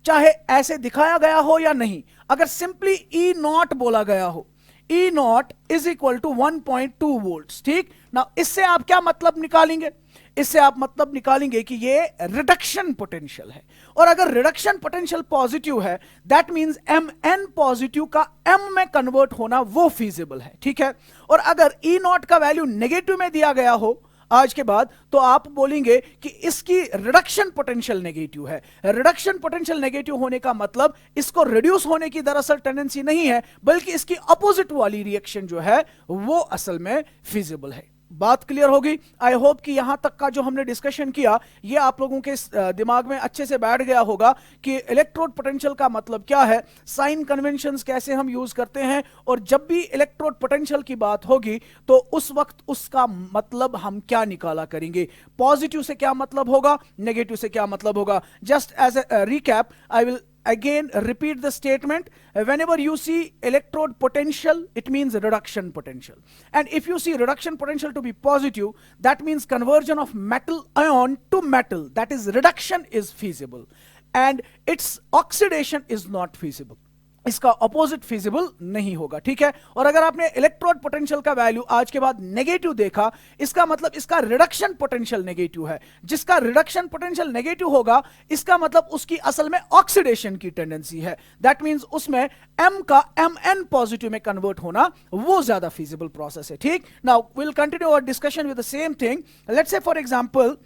चाहे ऐसे दिखाया गया हो या नहीं, अगर सिंपली ई नॉट बोला गया हो, E not is equal to 1.2 volts, ठीक ना। इससे आप क्या मतलब निकालेंगे, इससे आप मतलब निकालेंगे कि ये रिडक्शन पोटेंशियल है। और अगर रिडक्शन पोटेंशियल पॉजिटिव है, that means M N positive का एम में कन्वर्ट होना वो फीजिबल है, ठीक है। और अगर ई नॉट का वैल्यू नेगेटिव में दिया गया हो आज के बाद, तो आप बोलेंगे कि इसकी रिडक्शन पोटेंशियल नेगेटिव है। रिडक्शन पोटेंशियल नेगेटिव होने का मतलब इसको रिड्यूस होने की दरअसल टेंडेंसी नहीं है, बल्कि इसकी अपोजिट वाली रिएक्शन जो है वो असल में फिजिबल है। बात क्लियर होगी। आई होप कि यहां तक का जो हमने डिस्कशन किया ये आप लोगों के दिमाग में अच्छे से बैठ गया होगा कि इलेक्ट्रोड पोटेंशियल का मतलब क्या है, साइन कन्वेंशंस कैसे हम यूज करते हैं, और जब भी इलेक्ट्रोड पोटेंशियल की बात होगी तो उस वक्त उसका मतलब हम क्या निकाला करेंगे, पॉजिटिव से क्या मतलब होगा, नेगेटिव से क्या मतलब होगा। Just as a recap I will again repeat the statement. Whenever you see electrode potential, it means reduction potential. And if you see reduction potential to be positive, that means conversion of metal ion to metal, that is reduction, is feasible. And its oxidation is not feasible. इसका opposite feasible नहीं होगा, ठीक है। और अगर आपने electrode potential का value आज के बाद नेगेटिव देखा, इसका मतलब इसका रिडक्शन पोटेंशियल नेगेटिव है। जिसका रिडक्शन पोटेंशियल नेगेटिव होगा, इसका मतलब उसकी असल में ऑक्सीडेशन की टेंडेंसी है। दैट मींस उसमें M का Mn पॉजिटिव में कन्वर्ट होना वो ज्यादा फिजिबल प्रोसेस है, ठीक। Now will continue our discussion with the same thing. Let's say for example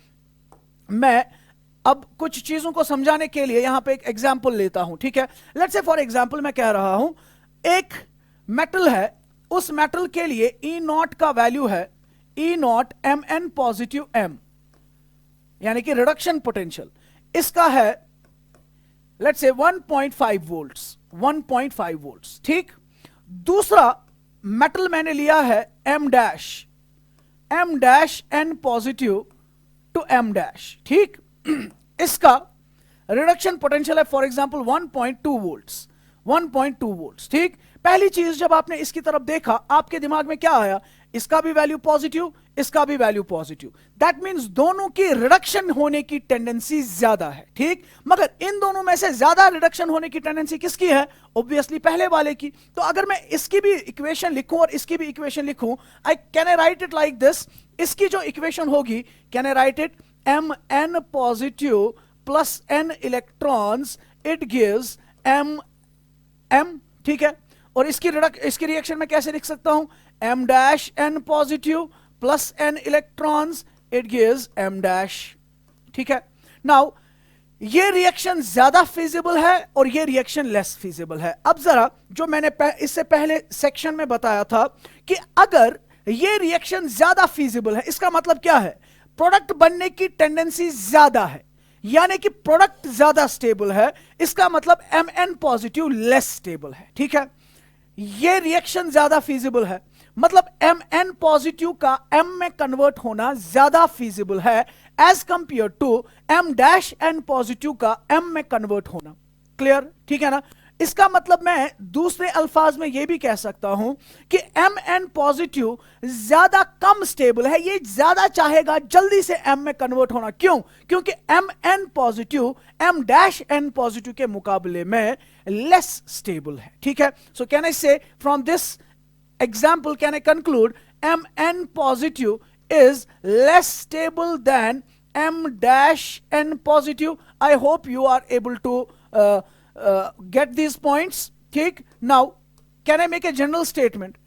मैं अब कुछ चीजों को समझाने के लिए यहां पे एक एग्जांपल लेता हूं, ठीक है। लेट्स से फॉर एग्जांपल मैं कह रहा हूं एक मेटल है, उस मेटल के लिए E नॉट का वैल्यू है E not Mn positive M, यानी कि रिडक्शन पोटेंशियल इसका है लेट्स से 1.5 वोल्ट्स, 1.5 वोल्ट्स, ठीक। दूसरा मेटल मैंने लिया है M dash N positive to M dash, ठीक। इसका रिडक्शन पोटेंशियल है फॉर एग्जांपल 1.2 वोल्ट्स, 1.2 वोल्ट्स, ठीक। पहली चीज जब आपने इसकी तरफ देखा, आपके दिमाग में क्या आया? इसका भी वैल्यू पॉजिटिव, इसका भी वैल्यू पॉजिटिव। दैट मींस दोनों की रिडक्शन होने की टेंडेंसी ज्यादा है, ठीक। मगर इन दोनों में से ज्यादा रिडक्शन होने की टेंडेंसी किसकी है? ऑब्वियसली पहले वाले की। तो अगर मैं इसकी भी इक्वेशन लिखूं और इसकी भी इक्वेशन लिखूं, can I write it like this. इसकी जो इक्वेशन होगी, can I write it Mn positive plus n electrons, it gives M, ठीक है। और इसकी रिएक्शन में कैसे लिख सकता हूं? M dash n positive plus n electrons, it gives M dash, ठीक है। नाउ ये रिएक्शन ज्यादा फिजिबल है और ये रिएक्शन लेस फिजिबल है। अब जरा जो मैंने इससे पहले सेक्शन में बताया था कि अगर ये रिएक्शन ज्यादा फिजिबल है, इसका मतलब क्या है? प्रोडक्ट बनने की टेंडेंसी ज्यादा है, यानी कि प्रोडक्ट ज्यादा स्टेबल है। इसका मतलब Mn पॉजिटिव लेस स्टेबल है, ठीक है। ये रिएक्शन ज्यादा फिजिबल है, मतलब Mn पॉजिटिव का M में कन्वर्ट होना ज्यादा फिजिबल है as compare to M dash N positive का M में कन्वर्ट होना। क्लियर, ठीक है ना। इसका मतलब मैं दूसरे अल्फाज में यह भी कह सकता हूं कि Mn पॉजिटिव ज्यादा कम स्टेबल है, ये ज्यादा चाहेगा जल्दी से M में कन्वर्ट होना। क्यों? क्योंकि Mn positive M dash N positive के मुकाबले में लेस स्टेबल है, ठीक है। सो can I say from this example can I conclude Mn positive is less stable than M dash N positive. I hope you are able to get these points, ठीक। now can I make a general statement?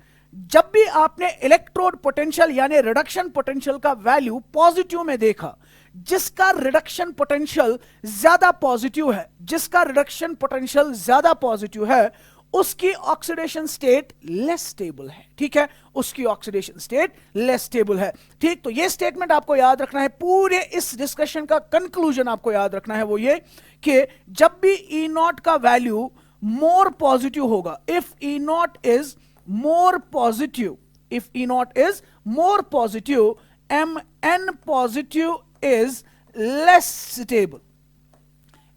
जब भी आपने electrode potential यानी reduction potential का value positive में देखा, जिसका reduction potential ज्यादा पॉजिटिव है, जिसका रिडक्शन पोटेंशियल ज्यादा पॉजिटिव है, उसकी ऑक्सीडेशन स्टेट लेस स्टेबल है, ठीक है। उसकी ऑक्सीडेशन स्टेट लेस स्टेबल है, ठीक। तो ये स्टेटमेंट आपको याद रखना है। पूरे इस डिस्कशन का कंक्लूजन आपको याद रखना है वो ये कि जब भी E नॉट का वैल्यू मोर पॉजिटिव होगा, if E not is more positive, if E not is more positive, Mn positive is less stable,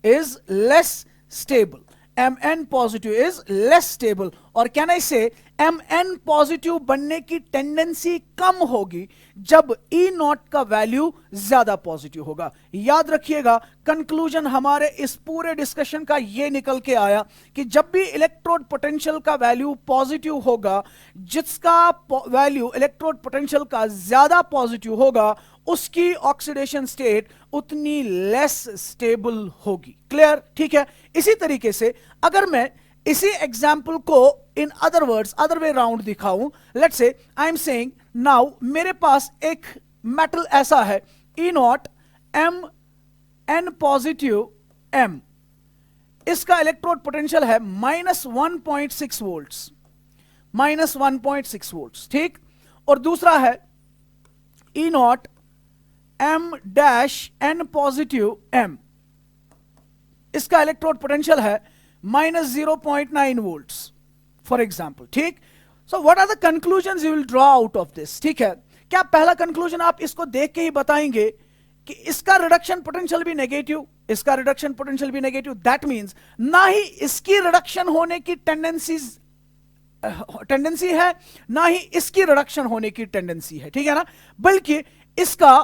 is less stable. Mn positive is less stable. और कैन आई से Mn positive बनने की टेंडेंसी कम होगी जब E not का value ज्यादा positive होगा। याद रखिएगा, कंक्लूजन हमारे इस पूरे डिस्कशन का ये निकल के आया कि जब भी इलेक्ट्रोड पोटेंशियल का वैल्यू पॉजिटिव होगा, जिसका वैल्यू इलेक्ट्रोड पोटेंशियल का ज्यादा पॉजिटिव होगा, उसकी ऑक्सीडेशन स्टेट उतनी लेस स्टेबल होगी। क्लियर? ठीक है। इसी तरीके से अगर मैं इसी एग्जाम्पल को इन other words other way round दिखाऊं, let's say I am saying now मेरे पास एक मेटल ऐसा है E naught M N positive M, इसका इलेक्ट्रोड पोटेंशियल है -1.6 वोल्ट्स, -1.6 वोल्ट्स, ठीक। और दूसरा है E naught M dash N positive M, इसका इलेक्ट्रोड पोटेंशियल है -0.9 वोल्ट्स फॉर एग्जाम्पल, ठीक। So what are the conclusions you will draw out of this? ठीक है, क्या पहला कंक्लूजन आप इसको देख के ही बताएंगे कि इसका रिडक्शन पोटेंशियल भी नेगेटिव, इसका रिडक्शन पोटेंशियल भी नेगेटिव, दैट मींस ना ही इसकी रिडक्शन होने की टेंडेंसी है, ना ही इसकी रिडक्शन होने की टेंडेंसी है, ठीक है ना, बल्कि इसका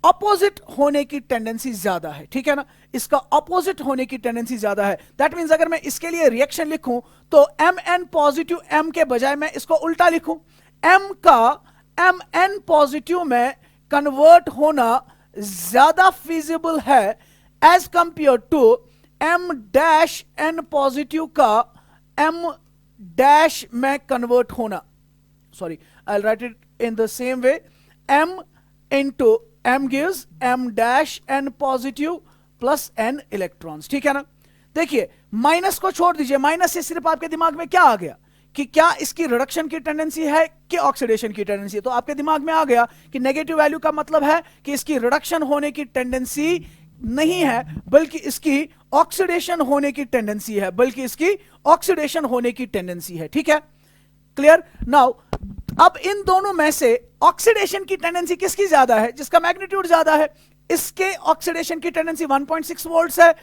अपोजिट होने की टेंडेंसी ज्यादा है, ठीक है ना, इसका अपोजिट होने की टेंडेंसी ज्यादा है। दैट मींस अगर मैं इसके लिए रिएक्शन लिखूं तो Mn पॉजिटिव M के बजाय मैं इसको उल्टा लिखूं, M का Mn पॉजिटिव में कन्वर्ट होना ज्यादा फीजिबल है as compare to M dash N positive का M डैश में कन्वर्ट होना, sorry I will write it in the same way, M into M gives M dash N positive plus N electrons, ठीक है ना। देखिए minus को छोड़ दीजिए, माइनस से सिर्फ आपके दिमाग में क्या आ गया कि क्या इसकी रिडक्शन की टेंडेंसी है कि ऑक्सीडेशन की टेंडेंसी है, तो आपके दिमाग में आ गया कि नेगेटिव वैल्यू का मतलब है कि इसकी रिडक्शन होने की टेंडेंसी नहीं है बल्कि इसकी ऑक्सीडेशन होने की टेंडेंसी है, बल्कि इसकी ऑक्सीडेशन होने की टेंडेंसी है, ठीक है, क्लियर। नाउ अब इन दोनों में से ऑक्सीडेशन की टेंडेंसी किसकी ज्यादा है, जिसका मैग्नीट्यूड ज्यादा है, इसके ऑक्सीडेशन की टेंडेंसी 1.6 वोल्ट्स है,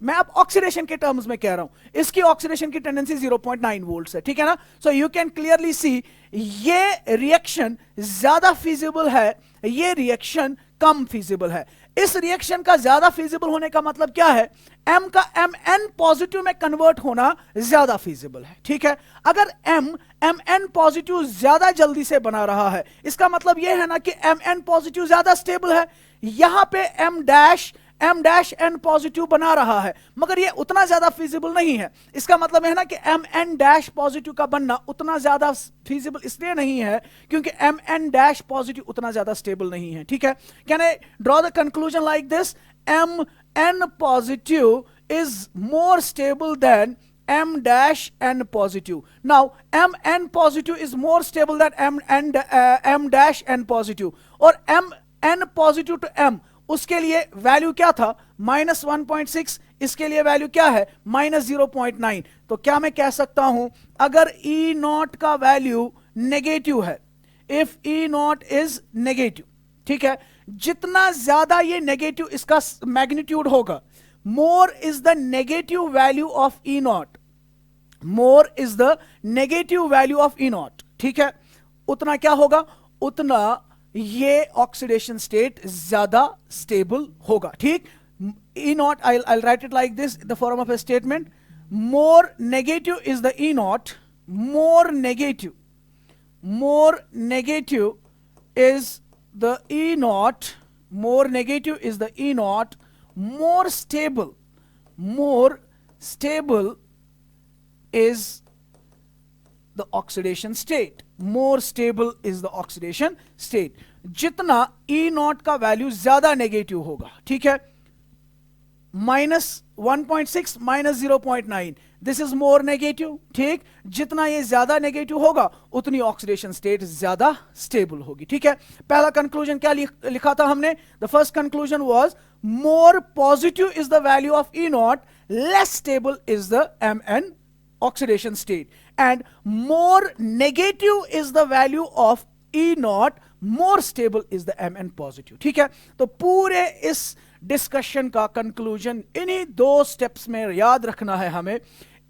मैं अब ऑक्सीडेशन के टर्म्स में कह रहा हूं, इसकी ऑक्सीडेशन की टेंडेंसी 0.9 वोल्ट्स है, ठीक है ना। So you can clearly see ये रिएक्शन ज्यादा फीजिबल है, ये रिएक्शन कम फीजिबल है। इस रिएक्शन का ज्यादा फीजिबल होने का मतलब क्या है, M का Mn पॉजिटिव में कन्वर्ट होना ज्यादा फीजिबल है, ठीक है। अगर M Mn पॉजिटिव ज्यादा जल्दी से बना रहा है, इसका मतलब यह है ना कि Mn पॉजिटिव ज्यादा स्टेबल है, यहां पे M डैश N पॉजिटिव बना रहा है मगर यह उतना ज्यादा फीजिबल नहीं है, इसका मतलब है ना कि Mn डैश पॉजिटिव का बनना उतना ज्यादा फीजिबल इसलिए नहीं है क्योंकि Mn डैश पॉजिटिव उतना ज्यादा स्टेबल नहीं है, ठीक है। Can I draw the conclusion like this, Mn positive is more stable than M dash N positive. Now Mn positive is more stable than M dash N positive, और Mn positive to M उसके लिए value क्या था -1.6, इसके लिए value क्या है -0.9। तो क्या मैं कह सकता हूं अगर E नॉट का वैल्यू नेगेटिव है, if E not is negative, ठीक है, जितना ज्यादा ये नेगेटिव इसका मैग्नीट्यूड होगा, more is the negative value of E not, more is the negative value of E not, ठीक है, उतना क्या होगा, उतना ये ऑक्सीडेशन स्टेट ज्यादा स्टेबल होगा, ठीक। E not I write it like this, the form of a statement, more negative is the E not, more negative is the E naught, more negative is the E naught, more stable is the oxidation state, more stable is the oxidation state। जितना E naught का value ज्यादा negative होगा, ठीक है, -1.6 -0.9, this is more negative, ठीक, जितना ये ज्यादा नेगेटिव होगा उतनी ऑक्सीडेशन स्टेट ज्यादा स्टेबल होगी, ठीक है। पहला कंक्लूजन क्या लिखा था हमने, the first conclusion was more positive is the value of E not, less stable is the Mn oxidation state, and more negative is the value of E not, more stable is the Mn positive, ठीक है। तो पूरे इस discussion का conclusion इन्हीं दो steps में याद रखना है हमें,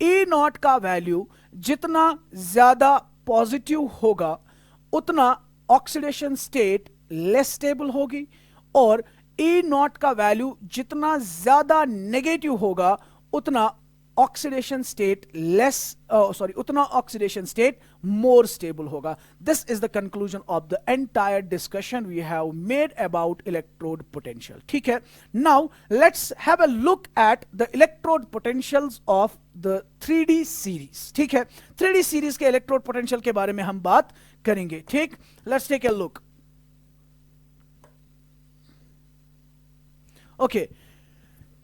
ई नॉट का वैल्यू जितना ज्यादा पॉजिटिव होगा उतना ऑक्सीडेशन स्टेट लेस स्टेबल होगी, और ई नॉट का वैल्यू जितना ज्यादा नेगेटिव होगा उतना ऑक्सीडेशन स्टेट उतना ऑक्सीडेशन स्टेट मोर स्टेबल होगा। This is the conclusion of the entire discussion we have made about electrode potential, ठीक है। Now let's have a look at the electrode potentials of the 3D series, ठीक है। 3D series के electrode potential के बारे में हम बात करेंगे, ठीक। Let's take a look. Okay,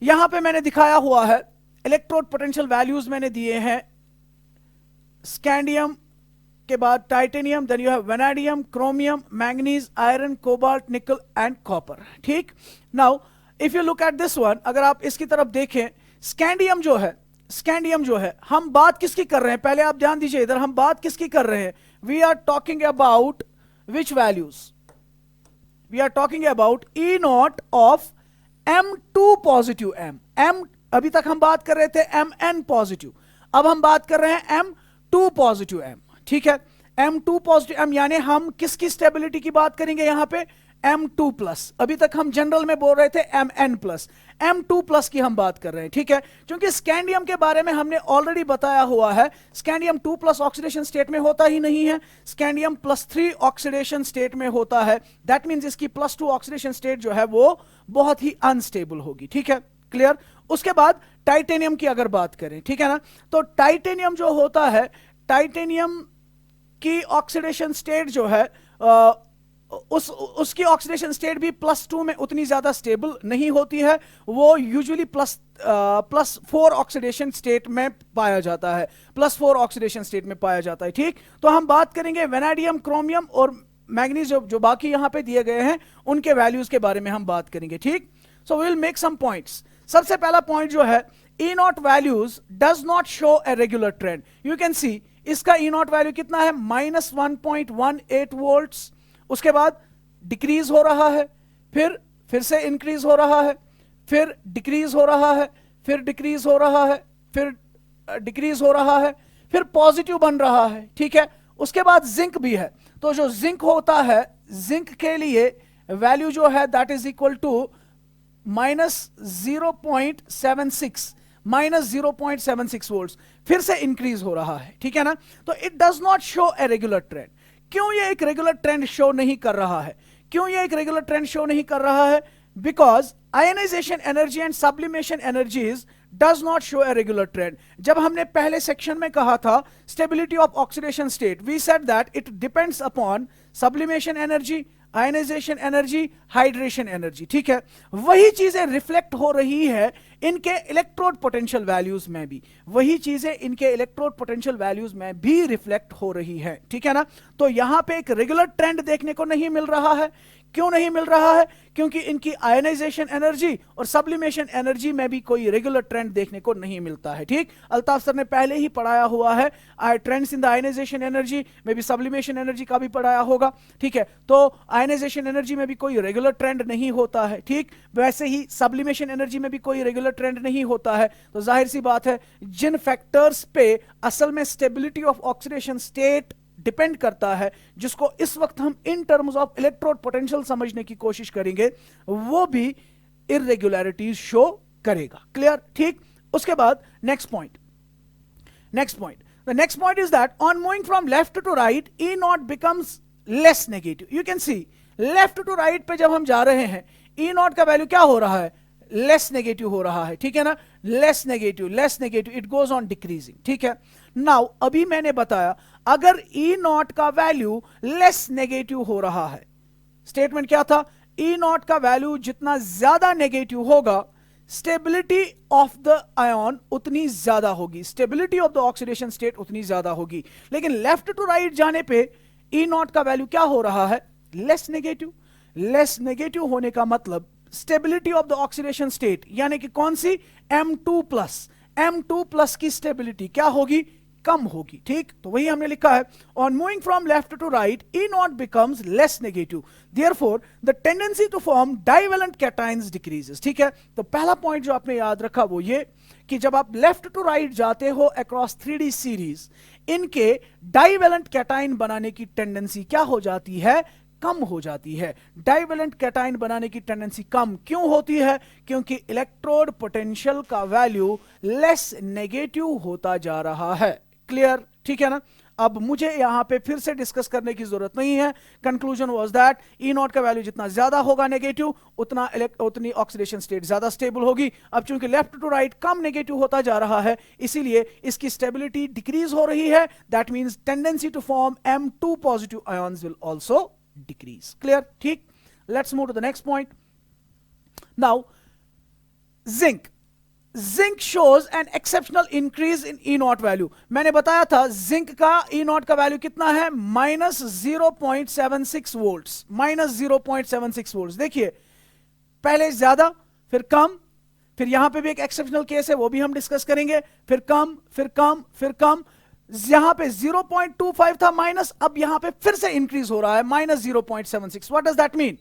यहां पे मैंने दिखाया हुआ है इलेक्ट्रोड पोटेंशियल वैल्यूज मैंने दिए हैं, स्कैंडियम के बाद titanium, then you have vanadium, chromium, manganese, iron, cobalt, nickel and copper, ठीक। Now if you look at this one, अगर आप इसकी तरफ देखें, स्कैंडियम जो है हम बात किसकी कर रहे हैं, पहले आप ध्यान दीजिए इधर, हम बात किसकी कर रहे हैं, we are talking about which values, we are talking about E naught of M2 positive M, M, अभी तक हम बात कर रहे थे Mn पॉजिटिव, अब हम बात कर रहे हैं M2 पॉजिटिव M, ठीक है। M2 पॉजिटिव M यानी हम किसकी स्टेबिलिटी की बात करेंगे यहां पे, M2 प्लस। अभी तक हम जनरल में बोल रहे थे Mn प्लस, M2 प्लस की हम बात कर रहे हैं, ठीक है। क्योंकि स्कैंडियम के बारे में हमने ऑलरेडी बताया हुआ है, स्कैंडियम 2 प्लस ऑक्सीडेशन स्टेट में होता ही नहीं है, स्कैंडियम +3 ऑक्सीडेशन स्टेट में होता है। दैट मींस इसकी +2 ऑक्सीडेशन स्टेट जो है वो बहुत ही अनस्टेबल होगी, ठीक है, क्लियर। उसके बाद टाइटेनियम की अगर बात करें, ठीक है ना, तो टाइटेनियम जो होता है, टाइटेनियम की ऑक्सीडेशन स्टेट जो है उसकी ऑक्सीडेशन स्टेट भी +2 में उतनी ज्यादा स्टेबल नहीं होती है, वो यूजुअली +4 ऑक्सीडेशन स्टेट में पाया जाता है, +4 ऑक्सीडेशन स्टेट में पाया जाता है, ठीक। तो हम बात करेंगे वेनेडियम, क्रोमियम और मैग्नीज जो बाकी यहां पे दिए गए हैं उनके वैल्यूज के बारे में हम बात करेंगे, ठीक। So we will make some points. सबसे पहला पॉइंट जो है, E0 values does not show a regular trend. You can see इसका E0 वैल्यू कितना है, -1.18 वोल्ट्स। उसके बाद डिक्रीज हो रहा है, फिर से इंक्रीज हो रहा है, फिर डिक्रीज हो रहा है, फिर डिक्रीज हो रहा है, फिर डिक्रीज हो रहा है, फिर पॉजिटिव बन रहा है, ठीक है। उसके बाद जिंक भी है, तो जो जिंक होता है, जिंक के लिए वैल्यू जो है that is equal to -0.76 volts, फिर से इंक्रीज हो रहा है, ठीक है ना। तो it does not show a regular trend. क्यों ये एक रेगुलर ट्रेंड शो नहीं कर रहा है, क्यों ये एक रेगुलर ट्रेंड शो नहीं कर रहा है, because ionization energy and sublimation energies does not show a regular trend. जब हमने पहले सेक्शन में कहा था stability of oxidation state, we said that it depends upon sublimation energy, ionization energy, hydration energy, ठीक है। वही चीजें रिफ्लेक्ट हो रही है इनके इलेक्ट्रोड पोटेंशियल वैल्यूज में भी, वही चीजें इनके इलेक्ट्रोड पोटेंशियल वैल्यूज में भी रिफ्लेक्ट हो रही है, ठीक है ना। तो यहां पे एक रेगुलर ट्रेंड देखने को नहीं मिल रहा है। क्यों नहीं मिल रहा है, क्योंकि इनकी आयनाइजेशन एनर्जी और सब्लिमेशन एनर्जी में भी कोई रेगुलर ट्रेंड देखने को नहीं मिलता है, ठीक। अल्ताफ सर ने पहले ही पढ़ाया हुआ है trends in the ionization energy में भी, सब्लिमेशन एनर्जी का भी पढ़ाया होगा, ठीक है। तो आयनाइजेशन एनर्जी में भी कोई रेगुलर ट्रेंड नहीं होता है, ठीक। वैसे ही सब्लिमेशन एनर्जी में भी कोई रेगुलर ट्रेंड नहीं होता है। तो जाहिर सी बात है जिन फैक्टर्स पे असल में stability of oxidation state depend करता है, जिसको इस वक्त हम in terms of electrode potential समझने की कोशिश करेंगे, वो भी इरेगुलरिटीज शो करेगा, क्लियर, ठीक। उसके बाद next point, the next point is that on moving from left to right E0 becomes less negative. You can see left to right पे जब हम जा रहे हैं E0 का वैल्यू क्या हो रहा है, लेस नेगेटिव हो रहा है, ठीक है ना, less negative, it goes on decreasing, ठीक है। नाउ अभी मैंने बताया अगर E0 का वैल्यू लेस नेगेटिव हो रहा है, स्टेटमेंट क्या था, E0 का वैल्यू जितना ज्यादा नेगेटिव होगा, स्टेबिलिटी ऑफ द आयन उतनी ज्यादा होगी, stability of the oxidation state उतनी ज्यादा होगी। लेकिन लेफ्ट टू राइट जाने पे E0 का वैल्यू क्या हो रहा है, लेस नेगेटिव होने का मतलब stability of the oxidation state यानी कि कौन सी, M2 प्लस की स्टेबिलिटी क्या होगी, कम होगी, ठीक। तो वही हमने लिखा है on moving from left to right E0 becomes less negative, therefore the tendency to form divalent cations decreases, ठीक है। तो पहला पॉइंट जो आपने याद रखा वो ये कि जब आप लेफ्ट टू राइट जाते हो अक्रॉस 3D सीरीज, इनके डाइवेलेंट कैटायन बनाने की टेंडेंसी क्या हो जाती है, कम हो जाती है। डाइवेलेंट कैटायन बनाने की टेंडेंसी कम क्यों होती है, क्योंकि इलेक्ट्रोड पोटेंशियल का वैल्यू लेस नेगेटिव होता जा रहा है, क्लियर, ठीक है ना। अब मुझे यहां पे फिर से डिस्कस करने की जरूरत नहीं है, कंक्लूजन वाज दैट E0 का वैल्यू जितना ज्यादा होगा नेगेटिव, उतनी ऑक्सीडेशन स्टेट ज्यादा स्टेबल होगी। अब चूंकि लेफ्ट टू राइट कम नेगेटिव होता जा रहा है, इसीलिए इसकी स्टेबिलिटी डिक्रीज हो रही है, that means tendency to form M2 positive ions will also decrease, clear, ठीक। Let's move to the next point. Now zinc shows an exceptional increase in E0 value। मैंने बताया था जिंक का E0 का value कितना है, -0.76 वोल्ट्स। देखिए पहले ज्यादा, फिर कम, फिर यहां पे भी एक एक्सेप्शनल केस है वो भी हम डिस्कस करेंगे, फिर कम, फिर कम, फिर कम। यहां पे 0.25 था माइनस, अब यहां पे फिर से इंक्रीज हो रहा है -0.76। What does that mean,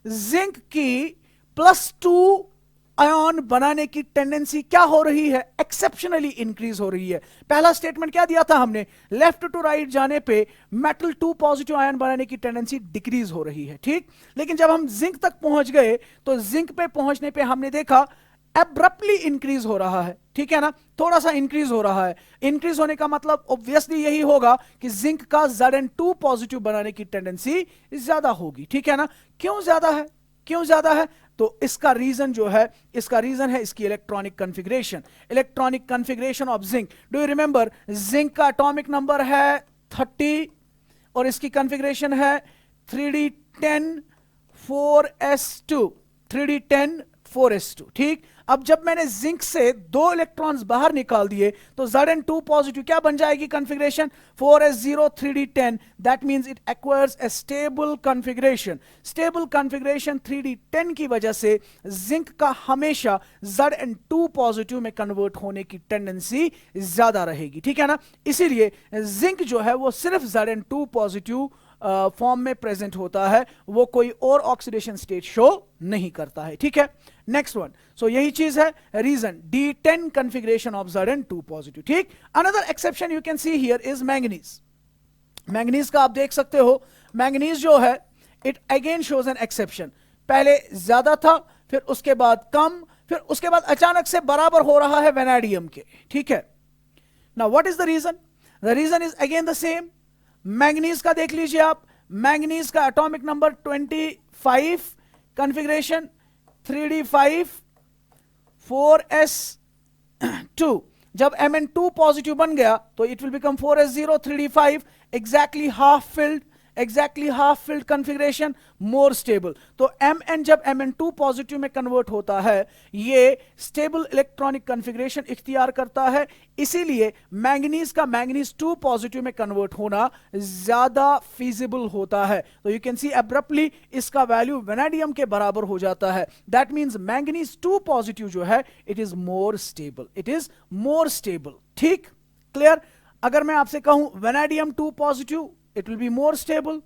zinc की +2 आयन बनाने की टेंडेंसी क्या हो रही है, एक्सेप्शनली इंक्रीज हो रही है। पहला स्टेटमेंट क्या दिया था हमने, लेफ्ट टू राइट जाने पे मेटल 2 पॉजिटिव आयन बनाने की टेंडेंसी डिक्रीज हो रही है, ठीक। लेकिन जब हम जिंक तक पहुंच गए तो जिंक पे पहुंचने पे हमने देखा एब्रप्टली इंक्रीज हो रहा है, ठीक है ना, थोड़ा सा इंक्रीज हो रहा है। इंक्रीज होने का मतलब ऑब्वियसली यही होगा कि जिंक का Zn2 पॉजिटिव बनाने की टेंडेंसी ज्यादा होगी, ठीक है ना। क्यों ज्यादा है, क्यों ज्यादा है, तो इसका रीजन जो है, इसका रीजन है इसकी electronic configuration. Electronic configuration of zinc, do you remember, zinc का एटॉमिक नंबर है 30 और इसकी कॉन्फ़िगरेशन है 3d10 4s2, 3d10 4s2, ठीक। अब जब मैंने जिंक से 2 इलेक्ट्रॉन्स बाहर निकाल दिए तो Zn2 पॉजिटिव क्या बन जाएगी configuration, 4s0 3d10, that means it acquires A stable configuration. Stable configuration 3d10 की वजह से जिंक का हमेशा Zn2 पॉजिटिव में कन्वर्ट होने की टेंडेंसी ज्यादा रहेगी, ठीक है ना। इसीलिए जिंक जो है वो सिर्फ Zn2 पॉजिटिव फॉर्म में प्रेजेंट होता है, वो कोई और ऑक्सीडेशन स्टेट शो नहीं करता है, ठीक है। नेक्स्ट वन, सो यही चीज है reason, D10 configuration of Zn2 positive, ठीक। Another exception you can see here is manganese. Manganese का आप देख सकते हो, मैंगनीज जो है it again shows an exception. पहले ज्यादा था, फिर उसके बाद कम, फिर उसके बाद अचानक से बराबर हो रहा है वेनेडियम के, ठीक है। Now what is the reason, the reason is again the same. Manganese का देख लीजिए आप, मैंगनीज का atomic number 25, configuration 3d5 4s2। जब Mn2 पॉजिटिव बन गया तो it will become 4s0 3d5, exactly half filled configuration, more stable. तो Mn जब Mn2 पॉजिटिव में कन्वर्ट होता है ये स्टेबल इलेक्ट्रॉनिक कॉन्फ़िगरेशन इख्तियार करता है, इसीलिए मैंगनीज का मैंगनीज 2 पॉजिटिव में कन्वर्ट होना ज्यादा फीजिबल होता है। तो यू कैन सी अब्रप्टली इसका वैल्यू वेनेडियम के बराबर हो जाता है, दैट मींस मैंगनीज 2 पॉजिटिव जो है it is more stable, it is more stable, ठीक, क्लियर। अगर मैं आपसे कहूं vanadium 2 positive it will be more stable,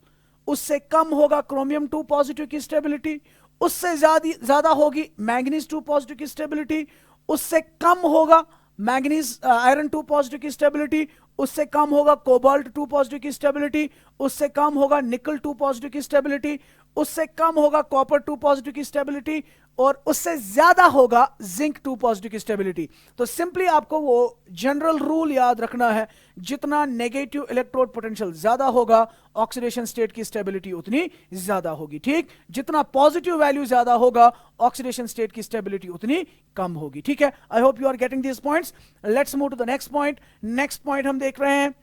उससे कम होगा क्रोमियम 2 पॉजिटिव की स्टेबिलिटी, उससे ज्यादा होगी मैंगनीज 2 पॉजिटिव की स्टेबिलिटी, उससे कम होगा मैंगनीज आयरन 2 पॉजिटिव की स्टेबिलिटी, उससे कम होगा कोबाल्ट 2 पॉजिटिव की स्टेबिलिटी, उससे कम होगा निकल 2 पॉजिटिव की स्टेबिलिटी, उससे कम होगा कॉपर 2 पॉजिटिव की स्टेबिलिटी, और उससे ज्यादा होगा जिंक 2 पॉजिटिव की स्टेबिलिटी। तो सिंपली आपको वो जनरल रूल याद रखना है, जितना नेगेटिव इलेक्ट्रोड पोटेंशियल ज्यादा होगा ऑक्सीडेशन स्टेट की स्टेबिलिटी उतनी ज्यादा होगी, ठीक। जितना पॉजिटिव वैल्यू ज्यादा होगा ऑक्सीडेशन स्टेट की स्टेबिलिटी उतनी कम होगी, ठीक है। I hope you are getting this points. Let's move to the next point. Next point हम देख रहे हैं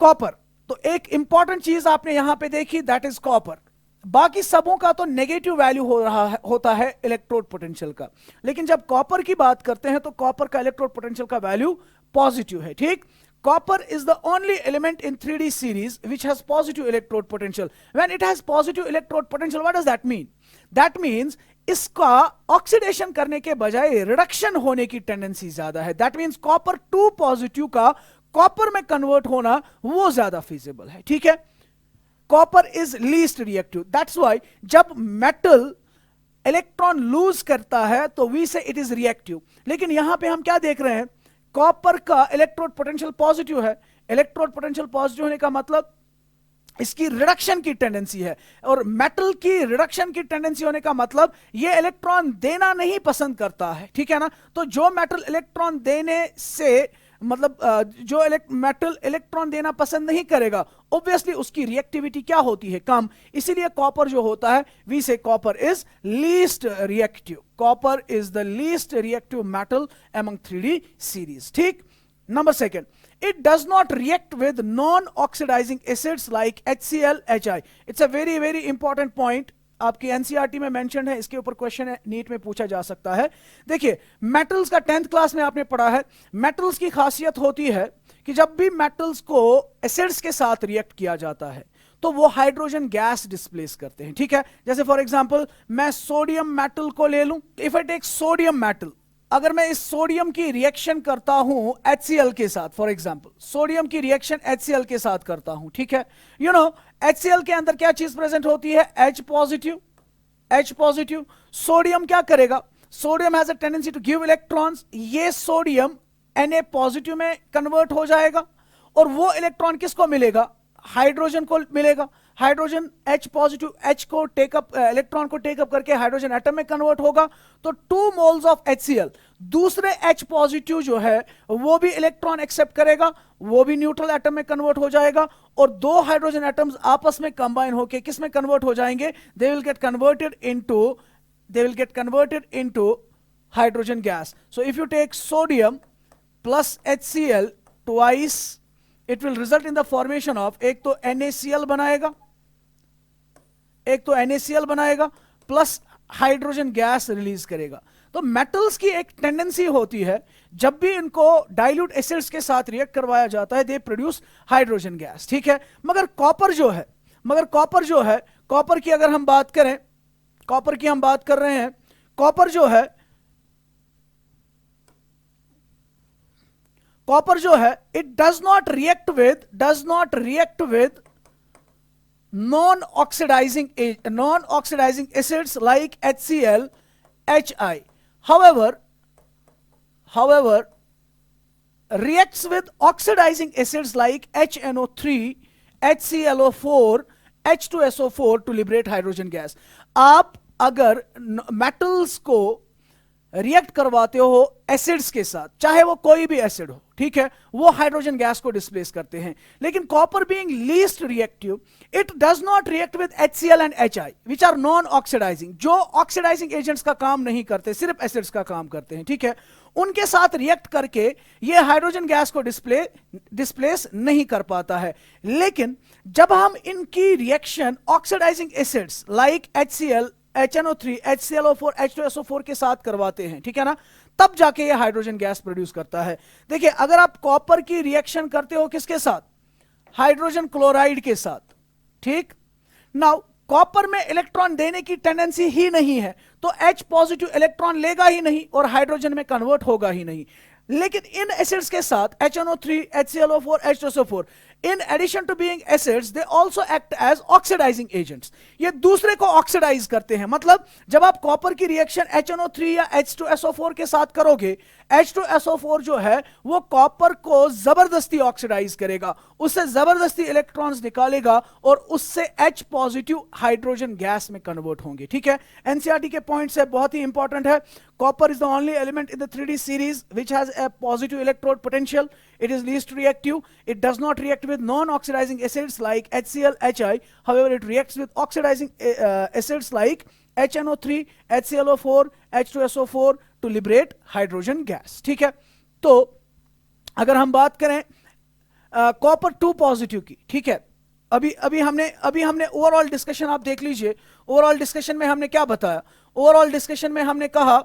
कॉपर। तो एक इंपॉर्टेंट चीज आपने यहां पे देखी, दैट इज कॉपर। बाकी सबों का तो नेगेटिव वैल्यू होता है इलेक्ट्रोड पोटेंशियल का, लेकिन जब कॉपर की बात करते हैं तो कॉपर का इलेक्ट्रोड पोटेंशियल का वैल्यू पॉजिटिव है, ठीक। Copper is the only element in 3D series which has positive electrode potential. When it has positive electrode potential, what does that mean? That means इसका ऑक्सीडेशन करने के बजाय reduction होने की tendency ज्यादा है। That means कॉपर 2 पॉजिटिव का copper में कन्वर्ट होना वो ज्यादा फिजिबल है, ठीक है। Copper is least reactive, that's why जब मेटल इलेक्ट्रॉन लूज करता है तो वी से इट इज रिएक्टिव। लेकिन यहां पे हम क्या देख रहे हैं, कॉपर का इलेक्ट्रोड पोटेंशियल पॉजिटिव है। इलेक्ट्रोड पोटेंशियल पॉजिटिव होने का मतलब इसकी रिडक्शन की टेंडेंसी है, और मेटल की रिडक्शन की टेंडेंसी होने का मतलब ये इलेक्ट्रॉन देना नहीं पसंद करता है, ठीक है ना। तो जो मेटल इलेक्ट्रॉन देने से मतलब जो मेटल इलेक्ट्रॉन देना पसंद नहीं करेगा, ऑब्वियसली उसकी रिएक्टिविटी क्या होती है, कम। इसीलिए कॉपर जो होता है we say copper is least reactive, copper is the least reactive metal among 3D series, ठीक। Number second, it does not react with non-oxidizing acids like HCl, HI. It's a very very important point, आपकी NCERT में mention है, इसके ऊपर question NEET में पूछा जा सकता है। देखिए मेटल्स का 10th क्लास में आपने पढ़ा है, मेटल्स की खासियत होती है कि जब भी मेटल्स को एसिड्स के साथ रिएक्ट किया जाता है तो वो हाइड्रोजन गैस डिस्प्लेस करते हैं, ठीक है। जैसे फॉर एग्जांपल मैं सोडियम मेटल को ले लूं, if I take sodium metal, अगर मैं इस सोडियम की रिएक्शन करता हूं HCl के साथ, फॉर एग्जांपल सोडियम की रिएक्शन HCl के साथ करता हूं, ठीक है। यू नो HCl के अंदर क्या चीज प्रेजेंट होती है, H पॉजिटिव। सोडियम क्या करेगा, sodium has a tendency to give electrons, ये सोडियम Na पॉजिटिव में कन्वर्ट हो जाएगा और वो इलेक्ट्रॉन किसको मिलेगा, हाइड्रोजन को मिलेगा। हाइड्रोजन H पॉजिटिव H को टेकअप, इलेक्ट्रॉन को टेकअप करके हाइड्रोजन एटम में कन्वर्ट होगा, तो 2 मोल्स ऑफ HCl, दूसरे H पॉजिटिव जो है वो भी इलेक्ट्रॉन एक्सेप्ट करेगा, वो भी न्यूट्रल एटम में कन्वर्ट हो जाएगा और 2 हाइड्रोजन एटम्स आपस में कंबाइन होकर किस में कन्वर्ट हो जाएंगे, they will get converted into hydrogen gas. So if you take sodium plus HCl twice, it will result in the formation of, एक तो NaCl बनाएगा, प्लस हाइड्रोजन गैस रिलीज करेगा। तो मेटल्स की एक टेंडेंसी होती है, जब भी इनको डाइल्यूट एसिड्स के साथ रिएक्ट करवाया जाता है, दे प्रोड्यूस हाइड्रोजन गैस, ठीक है। मगर कॉपर जो है, कॉपर की अगर हम बात करें, कॉपर की हम बात कर रहे हैं, कॉपर जो है it does not react with non-oxidizing acids like HCl, Hi. However, reacts with oxidizing acids like HNO3, HClO4, H2SO4 to liberate hydrogen gas. आप अगर मेटल्स को रिएक्ट करवाते हो एसिड्स के साथ, चाहे वो कोई भी एसिड हो, ठीक है, वो हाइड्रोजन गैस को डिस्प्लेस करते हैं। लेकिन copper being least reactive, it does not react with HCl and Hi which are non oxidizing, जो ऑक्सीडाइजिंग एजेंट्स का काम नहीं करते, सिर्फ एसिड्स का काम करते हैं, ठीक है। उनके साथ रिएक्ट करके ये हाइड्रोजन गैस को डिस्प्लेस नहीं कर पाता है। लेकिन जब हम इनकी reaction oxidizing acids like HCl, HNO3, HClO4, H2SO4 के साथ करवाते हैं, ठीक है ना, तब जाके ये हाइड्रोजन गैस प्रोड्यूस करता है। देखिए, अगर आप कॉपर की रिएक्शन करते हो किसके साथ, हाइड्रोजन क्लोराइड के साथ, ठीक। नाउ कॉपर में इलेक्ट्रॉन देने की टेंडेंसी ही नहीं है, तो H पॉजिटिव इलेक्ट्रॉन लेगा ही नहीं और हाइड्रोजन में कन्वर्ट होगा ही नहीं। लेकिन इन एसिड्स के साथ HNO3, HClO4, H2SO4, in addition to being acids, they also act as oxidizing agents. ये दूसरे को ऑक्सीडाइज करते हैं। मतलब जब आप कॉपर की रिएक्शन HNO3 या H2SO4 के साथ करोगे, H2SO4 जो है वो कॉपर को जबरदस्ती ऑक्सीडाइज करेगा, उससे जबरदस्ती इलेक्ट्रॉन्स निकालेगा और उससे H पॉजिटिव हाइड्रोजन गैस में कन्वर्ट होंगे, ठीक है। एनसीईआरटी के पॉइंट्स है, बहुत ही इंपॉर्टेंट है। Copper is the only element in the 3D series which has a positive electrode potential. It is least reactive. It does not react with non-oxidizing acids like HCl, Hi. However, it reacts with oxidizing acids like HNO3, HClO4, H2SO4 to liberate hydrogen gas. ठीक है। तो अगर हम बात करें copper 2 positive की, ठीक है, अभी हमने ओवरऑल डिस्कशन आप देख लीजिए। ओवरऑल डिस्कशन में हमने क्या बताया, ओवरऑल डिस्कशन में हमने कहा,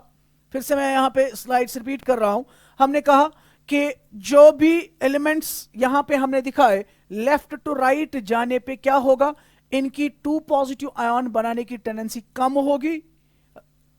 फिर से मैं यहां पे स्लाइड्स रिपीट कर रहा हूं, हमने कहा कि जो भी एलिमेंट्स यहां पे हमने दिखाए, लेफ्ट टू राइट जाने पे क्या होगा, इनकी 2 पॉजिटिव आयन बनाने की टेंडेंसी कम होगी,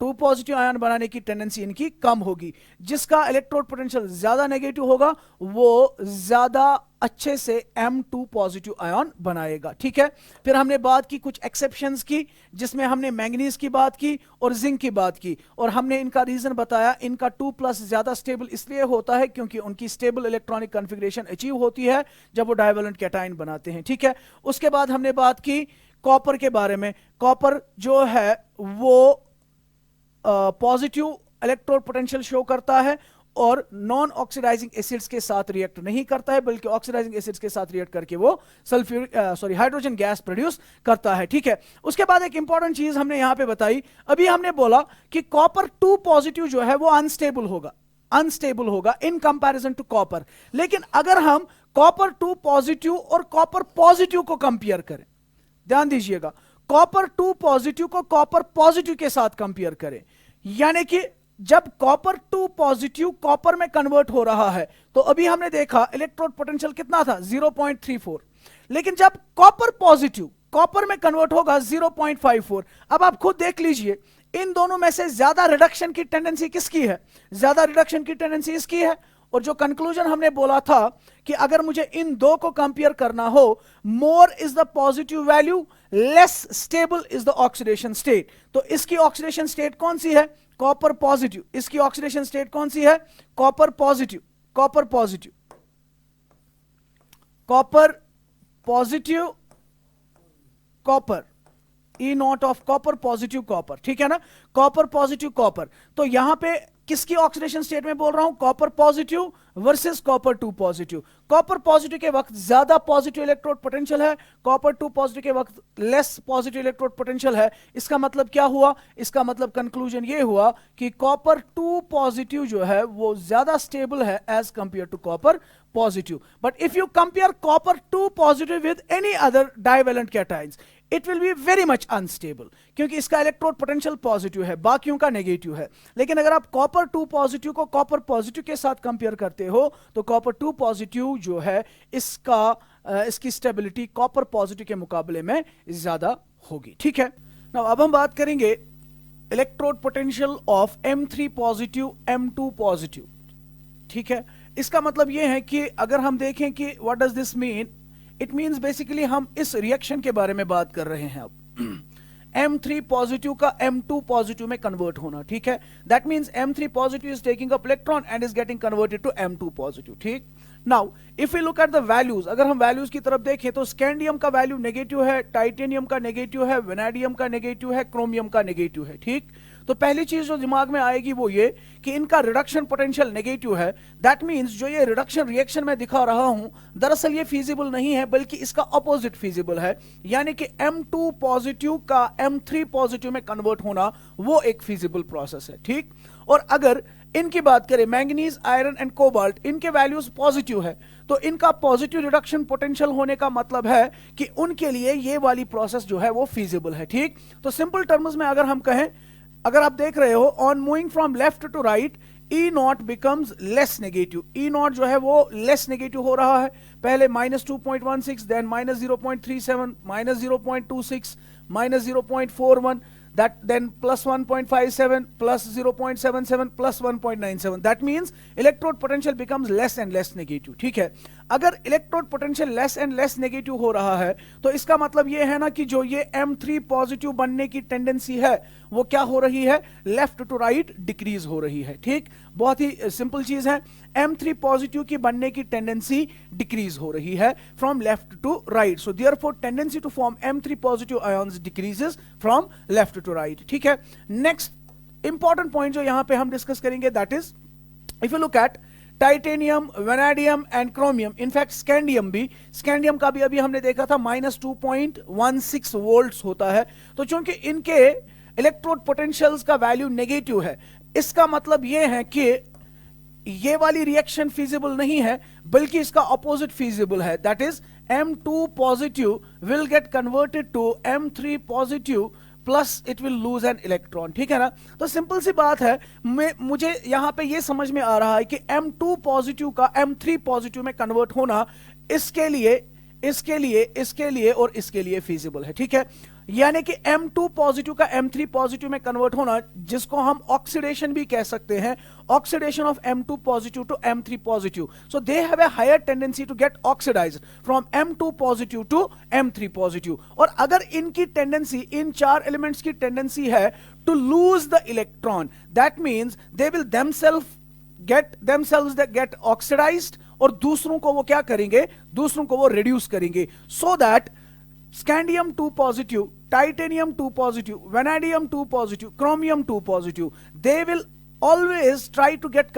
2 पॉजिटिव आयन बनाने की टेंडेंसी इनकी कम होगी। जिसका इलेक्ट्रोड पोटेंशियल ज्यादा नेगेटिव होगा वो ज्यादा अच्छे से M2 पॉजिटिव आयन बनाएगा, ठीक है। फिर हमने बात की कुछ एक्सेप्शंस की, जिसमें हमने मैंगनीज की बात की और जिंक की बात की, और हमने इनका रीजन बताया। इनका 2+ ज्यादा स्टेबल इसलिए होता है क्योंकि उनकी स्टेबल इलेक्ट्रॉनिक कॉन्फ़िगरेशन अचीव होती है जब वो डाइवेलेंट कैटायन बनाते हैं, ठीक है। उसके बाद हमने बात की कॉपर के बारे में। कॉपर जो है वो पॉजिटिव इलेक्ट्रोड पोटेंशियल शो करता है और नॉन ऑक्सीडाइजिंग एसिड्स के साथ रिएक्ट नहीं करता है, बल्कि ऑक्सीडाइजिंग एसिड्स के साथ रिएक्ट करके वो हाइड्रोजन गैस प्रोड्यूस करता है, ठीक है। उसके बाद एक इंपॉर्टेंट चीज हमने यहां पे बताई, अभी हमने बोला कि कॉपर 2 पॉजिटिव जो है वो अनस्टेबल होगा इन कंपैरिजन टू कॉपर। लेकिन अगर हम कॉपर 2 पॉजिटिव और कॉपर पॉजिटिव को कंपेयर करें, ध्यान दीजिएगा, कॉपर 2 पॉजिटिव को कॉपर पॉजिटिव के साथ कंपेयर करें, यानी कि जब कॉपर 2 पॉजिटिव कॉपर में कन्वर्ट हो रहा है, तो अभी हमने देखा इलेक्ट्रोड पोटेंशियल कितना था, 0.34। लेकिन जब कॉपर पॉजिटिव कॉपर में कन्वर्ट होगा 0.54। अब आप खुद देख लीजिए, इन दोनों में से ज्यादा रिडक्शन की टेंडेंसी किसकी है, ज्यादा रिडक्शन की टेंडेंसी इसकी है। और जो कंक्लूजन हमने बोला था कि अगर मुझे इन दो को कंपेयर करना हो, more is the positive value, less stable is the oxidation state. तो इसकी ऑक्सीडेशन स्टेट कौन सी है, कॉपर पॉजिटिव, इसकी ऑक्सीडेशन स्टेट कौन सी है? Copper positive, copper positive, copper positive copper, E naught of copper positive copper, ठीक है ना, कॉपर पॉजिटिव कॉपर। तो यहां पे किसकी ऑक्सीडेशन स्टेट में बोल रहा हूं? Copper positive versus copper 2 positive. Copper positive के वक्त ज्यादा पॉजिटिव इलेक्ट्रोड पोटेंशियल है, कॉपर 2 पॉजिटिव के वक्त लेस पॉजिटिव इलेक्ट्रोड पोटेंशियल है। इसका मतलब क्या हुआ? इसका मतलब कंक्लूजन ये हुआ कि कॉपर 2 पॉजिटिव जो है वो ज्यादा स्टेबल है as compare to copper positive. But if you compare copper 2 positive with any other divalent cations, it will be very much unstable, क्योंकि इसका इलेक्ट्रोड पोटेंशियल पॉजिटिव है, बाकियों का नेगेटिव है। लेकिन अगर आप कॉपर 2 पॉजिटिव को कॉपर पॉजिटिव के साथ कंपेयर करते हो तो कॉपर 2 पॉजिटिव जो है इसकी स्टेबिलिटी कॉपर पॉजिटिव के मुकाबले में ज्यादा होगी, ठीक है। नाउ अब हम बात करेंगे electrode potential of M3 positive M2 positive, ठीक है। इसका मतलब यह है कि अगर हम देखें कि what does this mean, it means basically हम इस रिएक्शन के बारे में बात कर रहे हैं अब M3 पॉजिटिव का M2 पॉजिटिव में कन्वर्ट होना, ठीक है। That means M3 positive is taking up electron and is getting converted to M2 positive, ठीक। Now if you look at the values, अगर हम वैल्यूज की तरफ देखें तो स्कैंडियम का वैल्यू नेगेटिव है, टाइटेनियम का नेगेटिव है, वेनेडियम का नेगेटिव है, क्रोमियम का नेगेटिव है, ठीक। तो पहली चीज जो दिमाग में आएगी वो ये कि इनका रिडक्शन पोटेंशियल नेगेटिव है। दैट मींस जो ये रिडक्शन रिएक्शन में दिखा रहा हूं दरअसल ये फीजिबल नहीं है, बल्कि इसका ऑपोजिट फीजिबल है, यानी कि M2 पॉजिटिव का M3 पॉजिटिव में कन्वर्ट होना वो एक फीजिबल प्रोसेस है, ठीक। और अगर इनकी बात करें मैंगनीज, आयरन एंड कोबाल्ट, इनके वैल्यूज पॉजिटिव है, तो इनका पॉजिटिव रिडक्शन पोटेंशियल होने का मतलब है कि उनके लिए ये वाली प्रोसेस जो है वो फीजिबल है, ठीक। तो सिंपल टर्म्स में अगर हम कहें, अगर आप देख रहे हो on moving from left to right E naught becomes less negative, E naught जो है वो लेस नेगेटिव हो रहा है, पहले -2.16, then -0.37, -0.26, -0.41, that then +1.57, +0.77, +1.97. that means electrode potential becomes less and less negative, ठीक है। अगर electrode potential less and less negative हो रहा है तो इसका मतलब यह है ना कि जो ये M3 पॉजिटिव बनने की टेंडेंसी है वो क्या हो रही है? लेफ्ट टू राइट डिक्रीज हो रही है, ठीक। बहुत ही सिंपल चीज है, M3 पॉजिटिव की बनने की टेंडेंसी डिक्रीज हो रही है from left to right, so therefore tendency to form M3 positive ions decreases from left to right, ठीक है। नेक्स्ट इंपॉर्टेंट पॉइंट जो यहां पे हम डिस्कस करेंगे that is if you look eight titanium, vanadium and chromium, in fact scandium का भी अभी हमने देखा था -2.16 वोल्ट्स होता है। तो चूंकि इनके इलेक्ट्रोड पोटेंशियल्स का वैल्यू नेगेटिव है, इसका मतलब यह है कि ये वाली रिएक्शन फीजिबल नहीं है, बल्कि इसका ऑपोजिट फीजिबल है, that is M2 positive will get converted to M3 positive plus it will lose an electron, ठीक है ना। तो सिंपल सी बात है, मुझे यहां पे ये समझ में आ रहा है कि M2 पॉजिटिव का M3 पॉजिटिव में कन्वर्ट होना इसके लिए और इसके लिए फीजिबल है, ठीक है। यानी कि M2 पॉजिटिव का M3 पॉजिटिव में कन्वर्ट होना, जिसको हम ऑक्सीडेशन भी कह सकते हैं, oxidation of M2 positive to M3 positive, so they have a higher tendency to get oxidized from M2 positive to M3 positive. और अगर इनकी टेंडेंसी, इन चार एलिमेंट्स की टेंडेंसी है to lose the electron, that means they will themselves get oxidized और दूसरों को वो क्या करेंगे? दूसरों को वो रिड्यूस करेंगे, so that scandium 2 positive, titanium 2 positive, vanadium 2 positive, chromium 2 positive, they will always try to get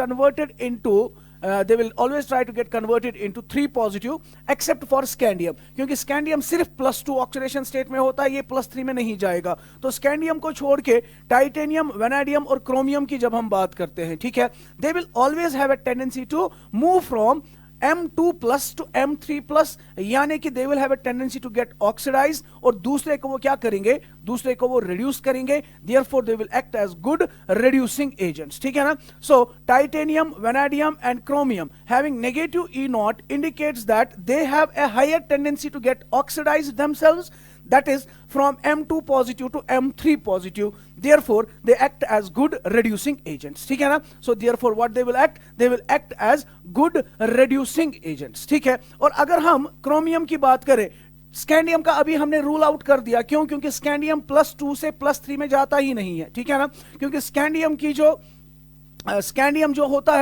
converted into 3 positive except for scandium, क्योंकि स्कैंडियम सिर्फ +2 ऑक्सीडेशन स्टेट में होता है, ये +3 में नहीं जाएगा। तो स्कैंडियम को छोड़ के टाइटेनियम, वेनेडियम और क्रोमियम की जब हम बात करते हैं, ठीक है, they will always have a tendency to move from M2 plus to M3 plus, यानी कि they will have a tendency to get oxidized, और दूसरे को वो क्या करेंगे? दूसरे को वो reduce करेंगे, therefore they will act as good reducing agents, ठीक है ना। So titanium, vanadium and chromium having negative E naught indicates that they have a higher tendency to get oxidized themselves, that is from M2 positive to M3 positive, therefore they act as good reducing agents, ठीक है ना। So therefore what they will act? They will act as good reducing agents, ठीक है। और अगर हम chromium की बात करें, स्कैंडियम का अभी हमने रूल आउट कर दिया, क्यों? क्योंकि स्कैंडियम +2 से +3 में जाता ही नहीं है, ठीक है ना, क्योंकि स्कैंडियम जो होता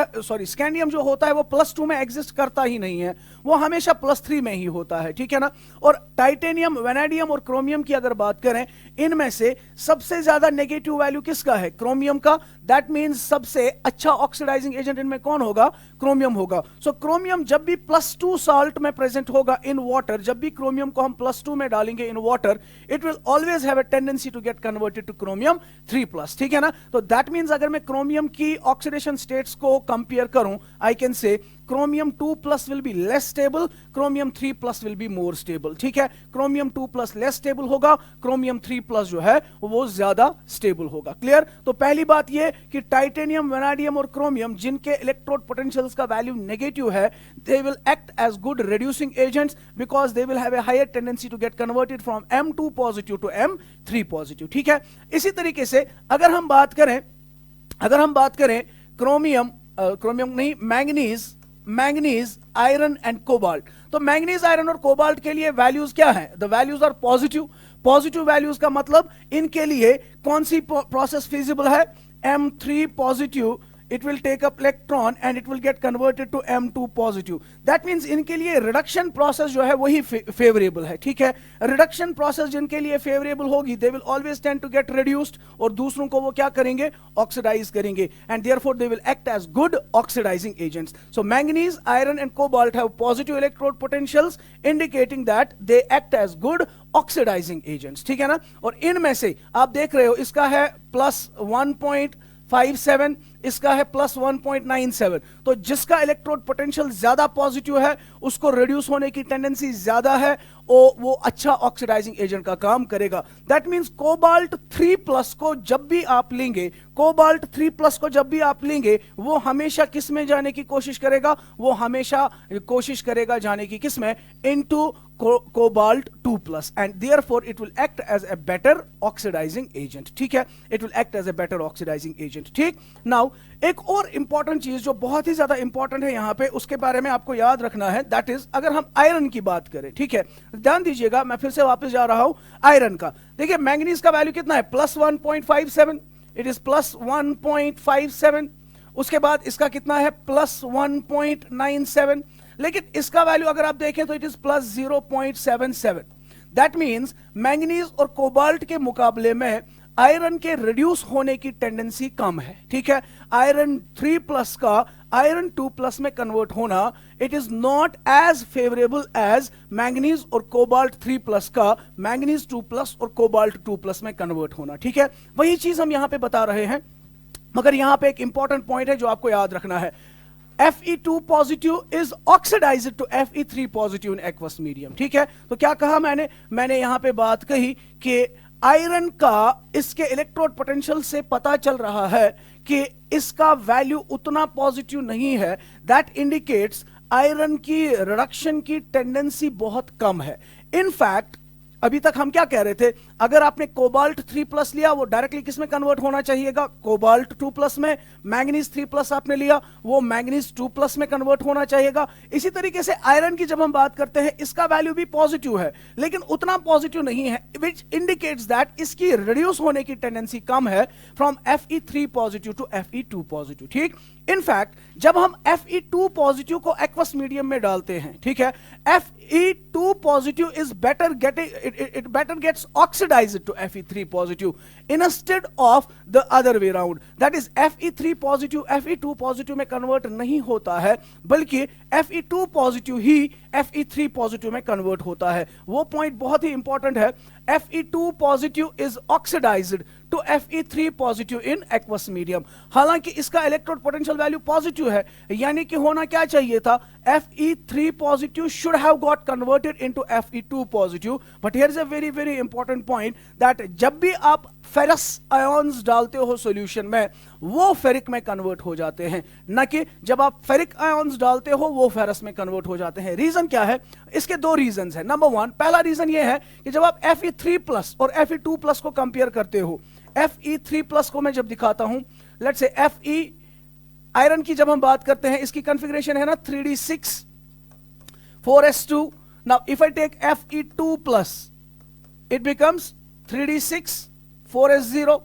है वो +2 में एग्जिस्ट करता ही नहीं है, वो हमेशा +3 में ही होता है, ठीक है ना। और टाइटेनियम, वैनेडियम और क्रोमियम की अगर बात करें, इनमें से सबसे ज्यादा नेगेटिव वैल्यू किसका है? क्रोमियम का। दैट मींस सबसे अच्छा ऑक्सीडाइजिंग एजेंट इनमें कौन होगा? क्रोमियम होगा। सो क्रोमियम जब भी +2 साल्ट में प्रेजेंट होगा इन वाटर, जब भी क्रोमियम को हम +2 में डालेंगे in water, it will always have a tendency to get converted to chromium 3+, ठीक है ना। तो दैट मींस अगर मैं क्रोमियम की ऑक्सीडेशन स्टेट्स को कंपेयर करूं, आई कैन से chromium 2+ will be less stable, chromium 3+ will be more stable, ठीक है। क्रोमियम 2+ लेस स्टेबल होगा, क्रोमियम 3+ जो है वो ज्यादा स्टेबल होगा। क्लियर? तो पहली बात ये कि टाइटेनियम, वैनेडियम और क्रोमियम जिनके इलेक्ट्रोड पोटेंशियल्स का वैल्यू नेगेटिव है, they will act as good reducing agents because they will have a higher tendency to get converted from M2 positive to M3 positive, ठीक है। इसी तरीके से अगर हम बात करें मैंगनीज, आयरन एंड कोबाल्ट, तो मैंगनीज, आयरन और कोबाल्ट के लिए वैल्यूज क्या है? The values are positive values का मतलब इनके लिए कौन सी प्रोसेस फिजिबल है? M3 positive, it will take up electron and it will get converted to M2 positive. That means इनके लिए रिडक्शन प्रोसेस जो है वही फेवरेबल है, ठीक है। रिडक्शन प्रोसेस जिनके लिए फेवरेबल होगी, they will always tend to get reduced, और दूसरों को वो क्या करेंगे? ऑक्सीडाइज करेंगे, and therefore they will act as good oxidizing agents. So manganese, iron and cobalt have positive electrode potentials indicating that they act as good oxidizing agents, ठीक है ना। और इनमें से आप देख रहे हो, इसका है +1.57, इसका है +1.97, तो जिसका इलेक्ट्रोड पोटेंशियल ज्यादा पॉजिटिव है उसको रिड्यूस होने की टेंडेंसी ज्यादा है, वो अच्छा ऑक्सीडाइजिंग एजेंट का काम करेगा। दैट मींस कोबाल्ट 3+ को जब भी आप लेंगे, वो हमेशा किस में जाने की कोशिश करेगा? वो हमेशा कोशिश करेगा जाने की किस में? Into cobalt 2+, and therefore it will act as a better oxidizing agent, ठीक है। it will act as a better oxidizing agent, ठीक। नाउ एक और इंपॉर्टेंट चीज जो बहुत ही ज्यादा इंपॉर्टेंट है यहां पे, उसके बारे में आपको याद रखना है, दैट इज अगर हम आयरन की बात करें, ठीक है, ध्यान दीजिएगा, मैं फिर से वापस जा रहा हूं आयरन का। देखिए मैंगनीज का वैल्यू कितना है? +1.57, इट इज +1.57। उसके बाद इसका कितना है? +1.97, लेकिन इसका वैल्यू अगर आप देखें तो it is +0.77। That means manganese और कोबाल्ट के मुकाबले में आयरन के रिड्यूस होने की टेंडेंसी कम है, ठीक है। आयरन 3+ का आयरन 2+ में कन्वर्ट होना, it is not as favourable as manganese और कोबाल्ट 3+ का मैंगनीज 2+ और कोबाल्ट 2+ में कन्वर्ट होना, ठीक है। वही चीज हम यहां पे बता रहे हैं, मगर यहां पे एक इंपॉर्टेंट पॉइंट है जो आपको याद रखना है। Fe2 positive is oxidized to Fe3 positive in aqueous medium, ठीक है। तो क्या कहा मैंने यहां पे बात कही कि आयरन का इसके इलेक्ट्रोड पोटेंशियल से पता चल रहा है कि इसका वैल्यू उतना पॉजिटिव नहीं है। दैट इंडिकेट्स आयरन की रिडक्शन की टेंडेंसी बहुत कम है। इनफैक्ट अभी तक हम क्या कह रहे थे? अगर आपने कोबाल्ट 3+ लिया, वो डायरेक्टली किस में कन्वर्ट होना चाहिएगा? कोबाल्ट 2+ में। मैंगनीज 3+ आपने लिया, वो मैंगनीज 2+ में कन्वर्ट होना चाहिएगा। इसी तरीके से आयरन की जब हम बात करते हैं, इसका वैल्यू भी पॉजिटिव है, लेकिन उतना पॉजिटिव नहीं है, विच इंडिकेट्स दैट इसकी रिड्यूस होने की टेंडेंसी कम है from Fe3 positive to Fe2 positive, ठीक। इनफैक्ट जब हम Fe2 पॉजिटिव को एक्वस मीडियम में डालते हैं, ठीक है, Fe2 positive is it better gets oxidized to Fe3 positive instead of the other way around. That is Fe3 positive Fe2 positive में convert नहीं होता है, बल्कि Fe2 positive ही Fe3 positive में convert होता है। वो पॉइंट बहुत ही इंपॉर्टेंट है। Fe2 positive is oxidized to Fe3 positive in aqueous medium। हालांकि इसका इलेक्ट्रोड पोटेंशियल वैल्यू पॉजिटिव है, यानी कि होना क्या चाहिए था? Fe3 positive should have got converted into Fe2 positive, but here is a very very important point that जब भी आप फेरस आयॉन्स डालते हो सॉल्यूशन में, वो फेरिक में कन्वर्ट हो जाते हैं, न कि जब आप फेरिक आयॉन्स डालते हो वो फेरस में कन्वर्ट हो जाते हैं। रीजन क्या है? इसके दो रीजन है। नंबर 1, पहला रीजन ये है कि जब आप Fe3+ और Fe2+ को कंपेयर करते हो, Fe3+ को मैं जब दिखाता हूं, लेट्स से Fe आयरन की जब हम बात करते हैं, इसकी कॉन्फ़िगरेशन है ना 3d6 4s2 Now if I take Fe2 plus, it becomes 3d6 4s0.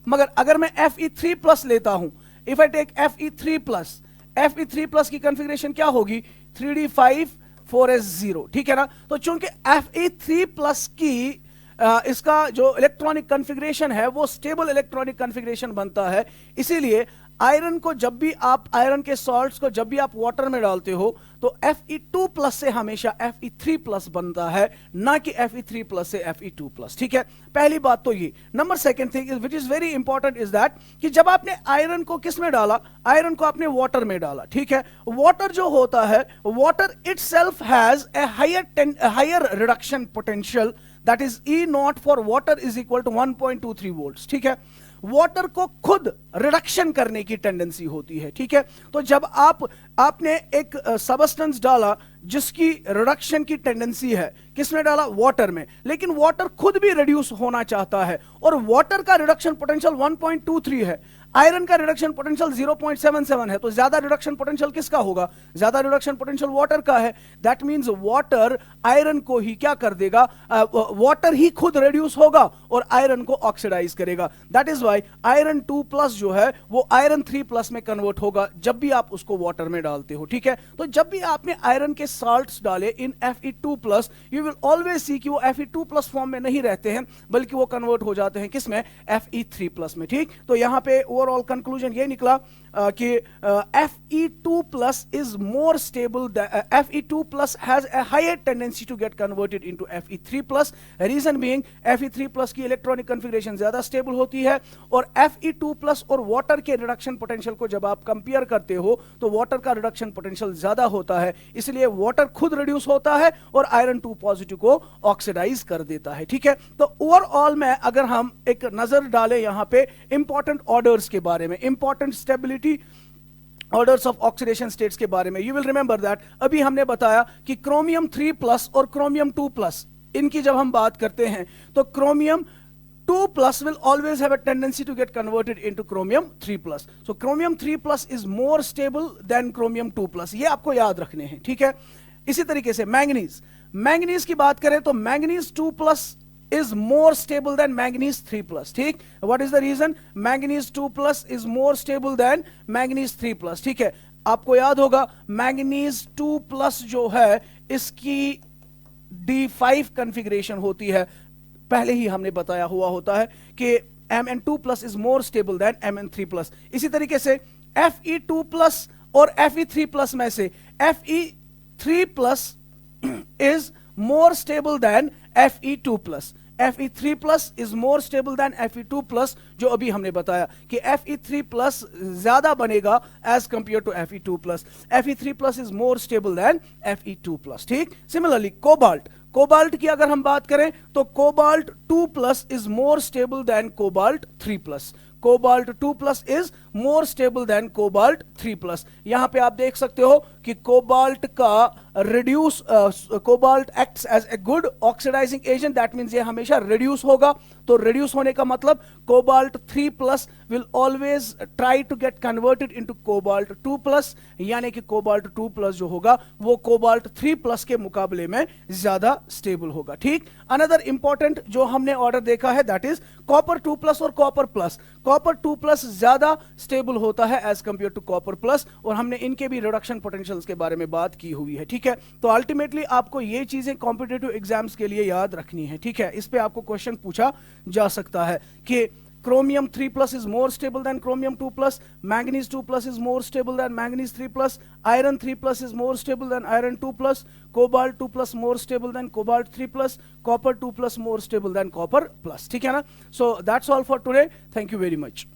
मगर अगर मैं Fe3 plus लेता हूं, if I take Fe3 plus, Fe3 plus की configuration क्या होगी? 3d5 4s0, ठीक है ना? तो चूंकि Fe3 plus की इसका जो इलेक्ट्रॉनिक कॉन्फ़िगरेशन है वो स्टेबल इलेक्ट्रॉनिक कॉन्फ़िगरेशन बनता है, इसीलिए आयरन को जब भी आप आयरन के सॉल्ट्स को जब भी आप वाटर में डालते हो तो Fe2 प्लस से हमेशा Fe3 प्लस बनता है, ना कि Fe3 प्लस से Fe2 प्लस, ठीक है? पहली बात तो ये। Number second thing which is very important is that कि जब आपने आयरन को किस में डाला, आयरन को आपने वाटर में डाला, ठीक है? वाटर जो होता है, water itself has a higher reduction potential, that is E naught for water is equal to 1.23 volts, ठीक है? वाटर को खुद रिडक्शन करने की टेंडेंसी होती है, ठीक है? तो जब आपने एक सबस्टेंस डाला जिसकी रिडक्शन की टेंडेंसी है, किसमें डाला? वाटर में, लेकिन वाटर खुद भी रिड्यूस होना चाहता है और वाटर का रिडक्शन पोटेंशियल 1.23 है, आयरन का रिडक्शन पोटेंशियल 0.77 है, तो ज्यादा रिडक्शन पोटेंशियल किसका होगा? ज्यादा रिडक्शन पोटेंशियल वाटर का है। दैट मींस वाटर आयरन को ही क्या कर देगा? वाटर ही खुद रिड्यूस होगा और आयरन को ऑक्सीडाइज करेगा। That is why iron 2 plus जो है वो आयरन 3 प्लस में कन्वर्ट होगा जब भी आप उसको वाटर में डालते हो, ठीक है? तो जब भी आपने आयरन के साल्ट्स डाले इन Fe2 plus, you will always see कि वो Fe2 प्लस फॉर्म में नहीं रहते हैं, बल्कि वो कन्वर्ट हो जाते हैं किसमें? Fe3 प्लस में, ठीक? तो यहां पे ओवरऑल कंक्लूजन ये निकला कि Fe2 plus is more stable than Fe2 plus has a higher tendency to get converted into Fe3 plus. Reason being Fe3 plus की इलेक्ट्रॉनिक कॉन्फ़िगरेशन ज्यादा स्टेबल होती है और Fe2 plus और वाटर के रिडक्शन पोटेंशियल को जब आप कंपेयर करते हो तो वाटर का रिडक्शन पोटेंशियल ज्यादा होता है, इसलिए वाटर खुद रिड्यूस होता है और आयरन 2 पॉजिटिव को ऑक्सीडाइज कर देता है, ठीक है? तो ओवरऑल में अगर हम एक नजर डालें यहां पे इंपॉर्टेंट ऑर्डर्स के बारे में, important stability orders of oxidation states के बारे में, यू विल रिमेंबर दैट अभी हमने बताया कि क्रोमियम 3 प्लस और क्रोमियम 2 प्लस, इनकी जब हम बात करते हैं तो chromium 2 plus will always have a tendency to get converted into chromium 3 plus. So chromium 3 plus is more stable than chromium 2 plus. ये आपको याद रखने हैं, ठीक है? इसी तरीके से मैंगनीज की बात करें तो manganese 2 plus is more stable than manganese 3 plus, ठीक? What is the reason? Manganese 2 plus is more stable than manganese 3 plus, ठीक है? आपको याद होगा manganese 2 plus जो है इसकी D5 कॉन्फ़िगरेशन होती है, पहले ही हमने बताया हुआ होता है कि Mn2 plus is more stable than Mn3 plus. इसी तरीके से Fe2 plus और Fe3 plus में से Fe3 plus is more stable than Fe2 plus. Fe3 plus is more stable than Fe2 plus, जो अभी हमने बताया कि Fe3 plus ज्यादा बनेगा as compared to Fe2 plus. Fe3 plus is more stable than Fe2 plus, ठीक? Similarly, cobalt की अगर हम बात करें तो cobalt 2 plus is more stable than cobalt 3 plus. Cobalt 2 plus is more stable than cobalt 3 plus. यहां पे आप देख सकते हो कि कोबाल्ट का reduce, cobalt acts as a good oxidising agent, that means ये हमेशा रिड्यूस होगा. तो रिड्यूस होने का मतलब cobalt 3 plus will always try to get converted into cobalt 2 plus, यानी कि कोबाल्ट 2 प्लस जो होगा वो कोबाल्ट 3 प्लस के मुकाबले में ज्यादा स्टेबल होगा, ठीक? अनदर इंपॉर्टेंट जो हमने ऑर्डर देखा है दैट इज कॉपर 2 प्लस और कॉपर प्लस. कॉपर 2 प्लस ज्यादा स्टेबल होता है as compare to copper plus, और हमने इनके भी रिडक्शन पोटेंशियल्स के बारे में बात की हुई है, ठीक है? तो अल्टीमेटली आपको ये चीजें कॉम्पिटिटिव एग्जाम्स के लिए याद रखनी है, ठीक है? इस पे आपको क्वेश्चन पूछा जा सकता है कि chromium 3 plus is more stable than chromium 2 plus, manganese 2 plus is more stable than manganese 3 plus, iron 3 plus is more stable than iron 2 plus, cobalt 2 plus more stable than cobalt 3 plus, copper 2 plus more stable than copper plus, ठीक है ना? So that's all for today. Thank you very much.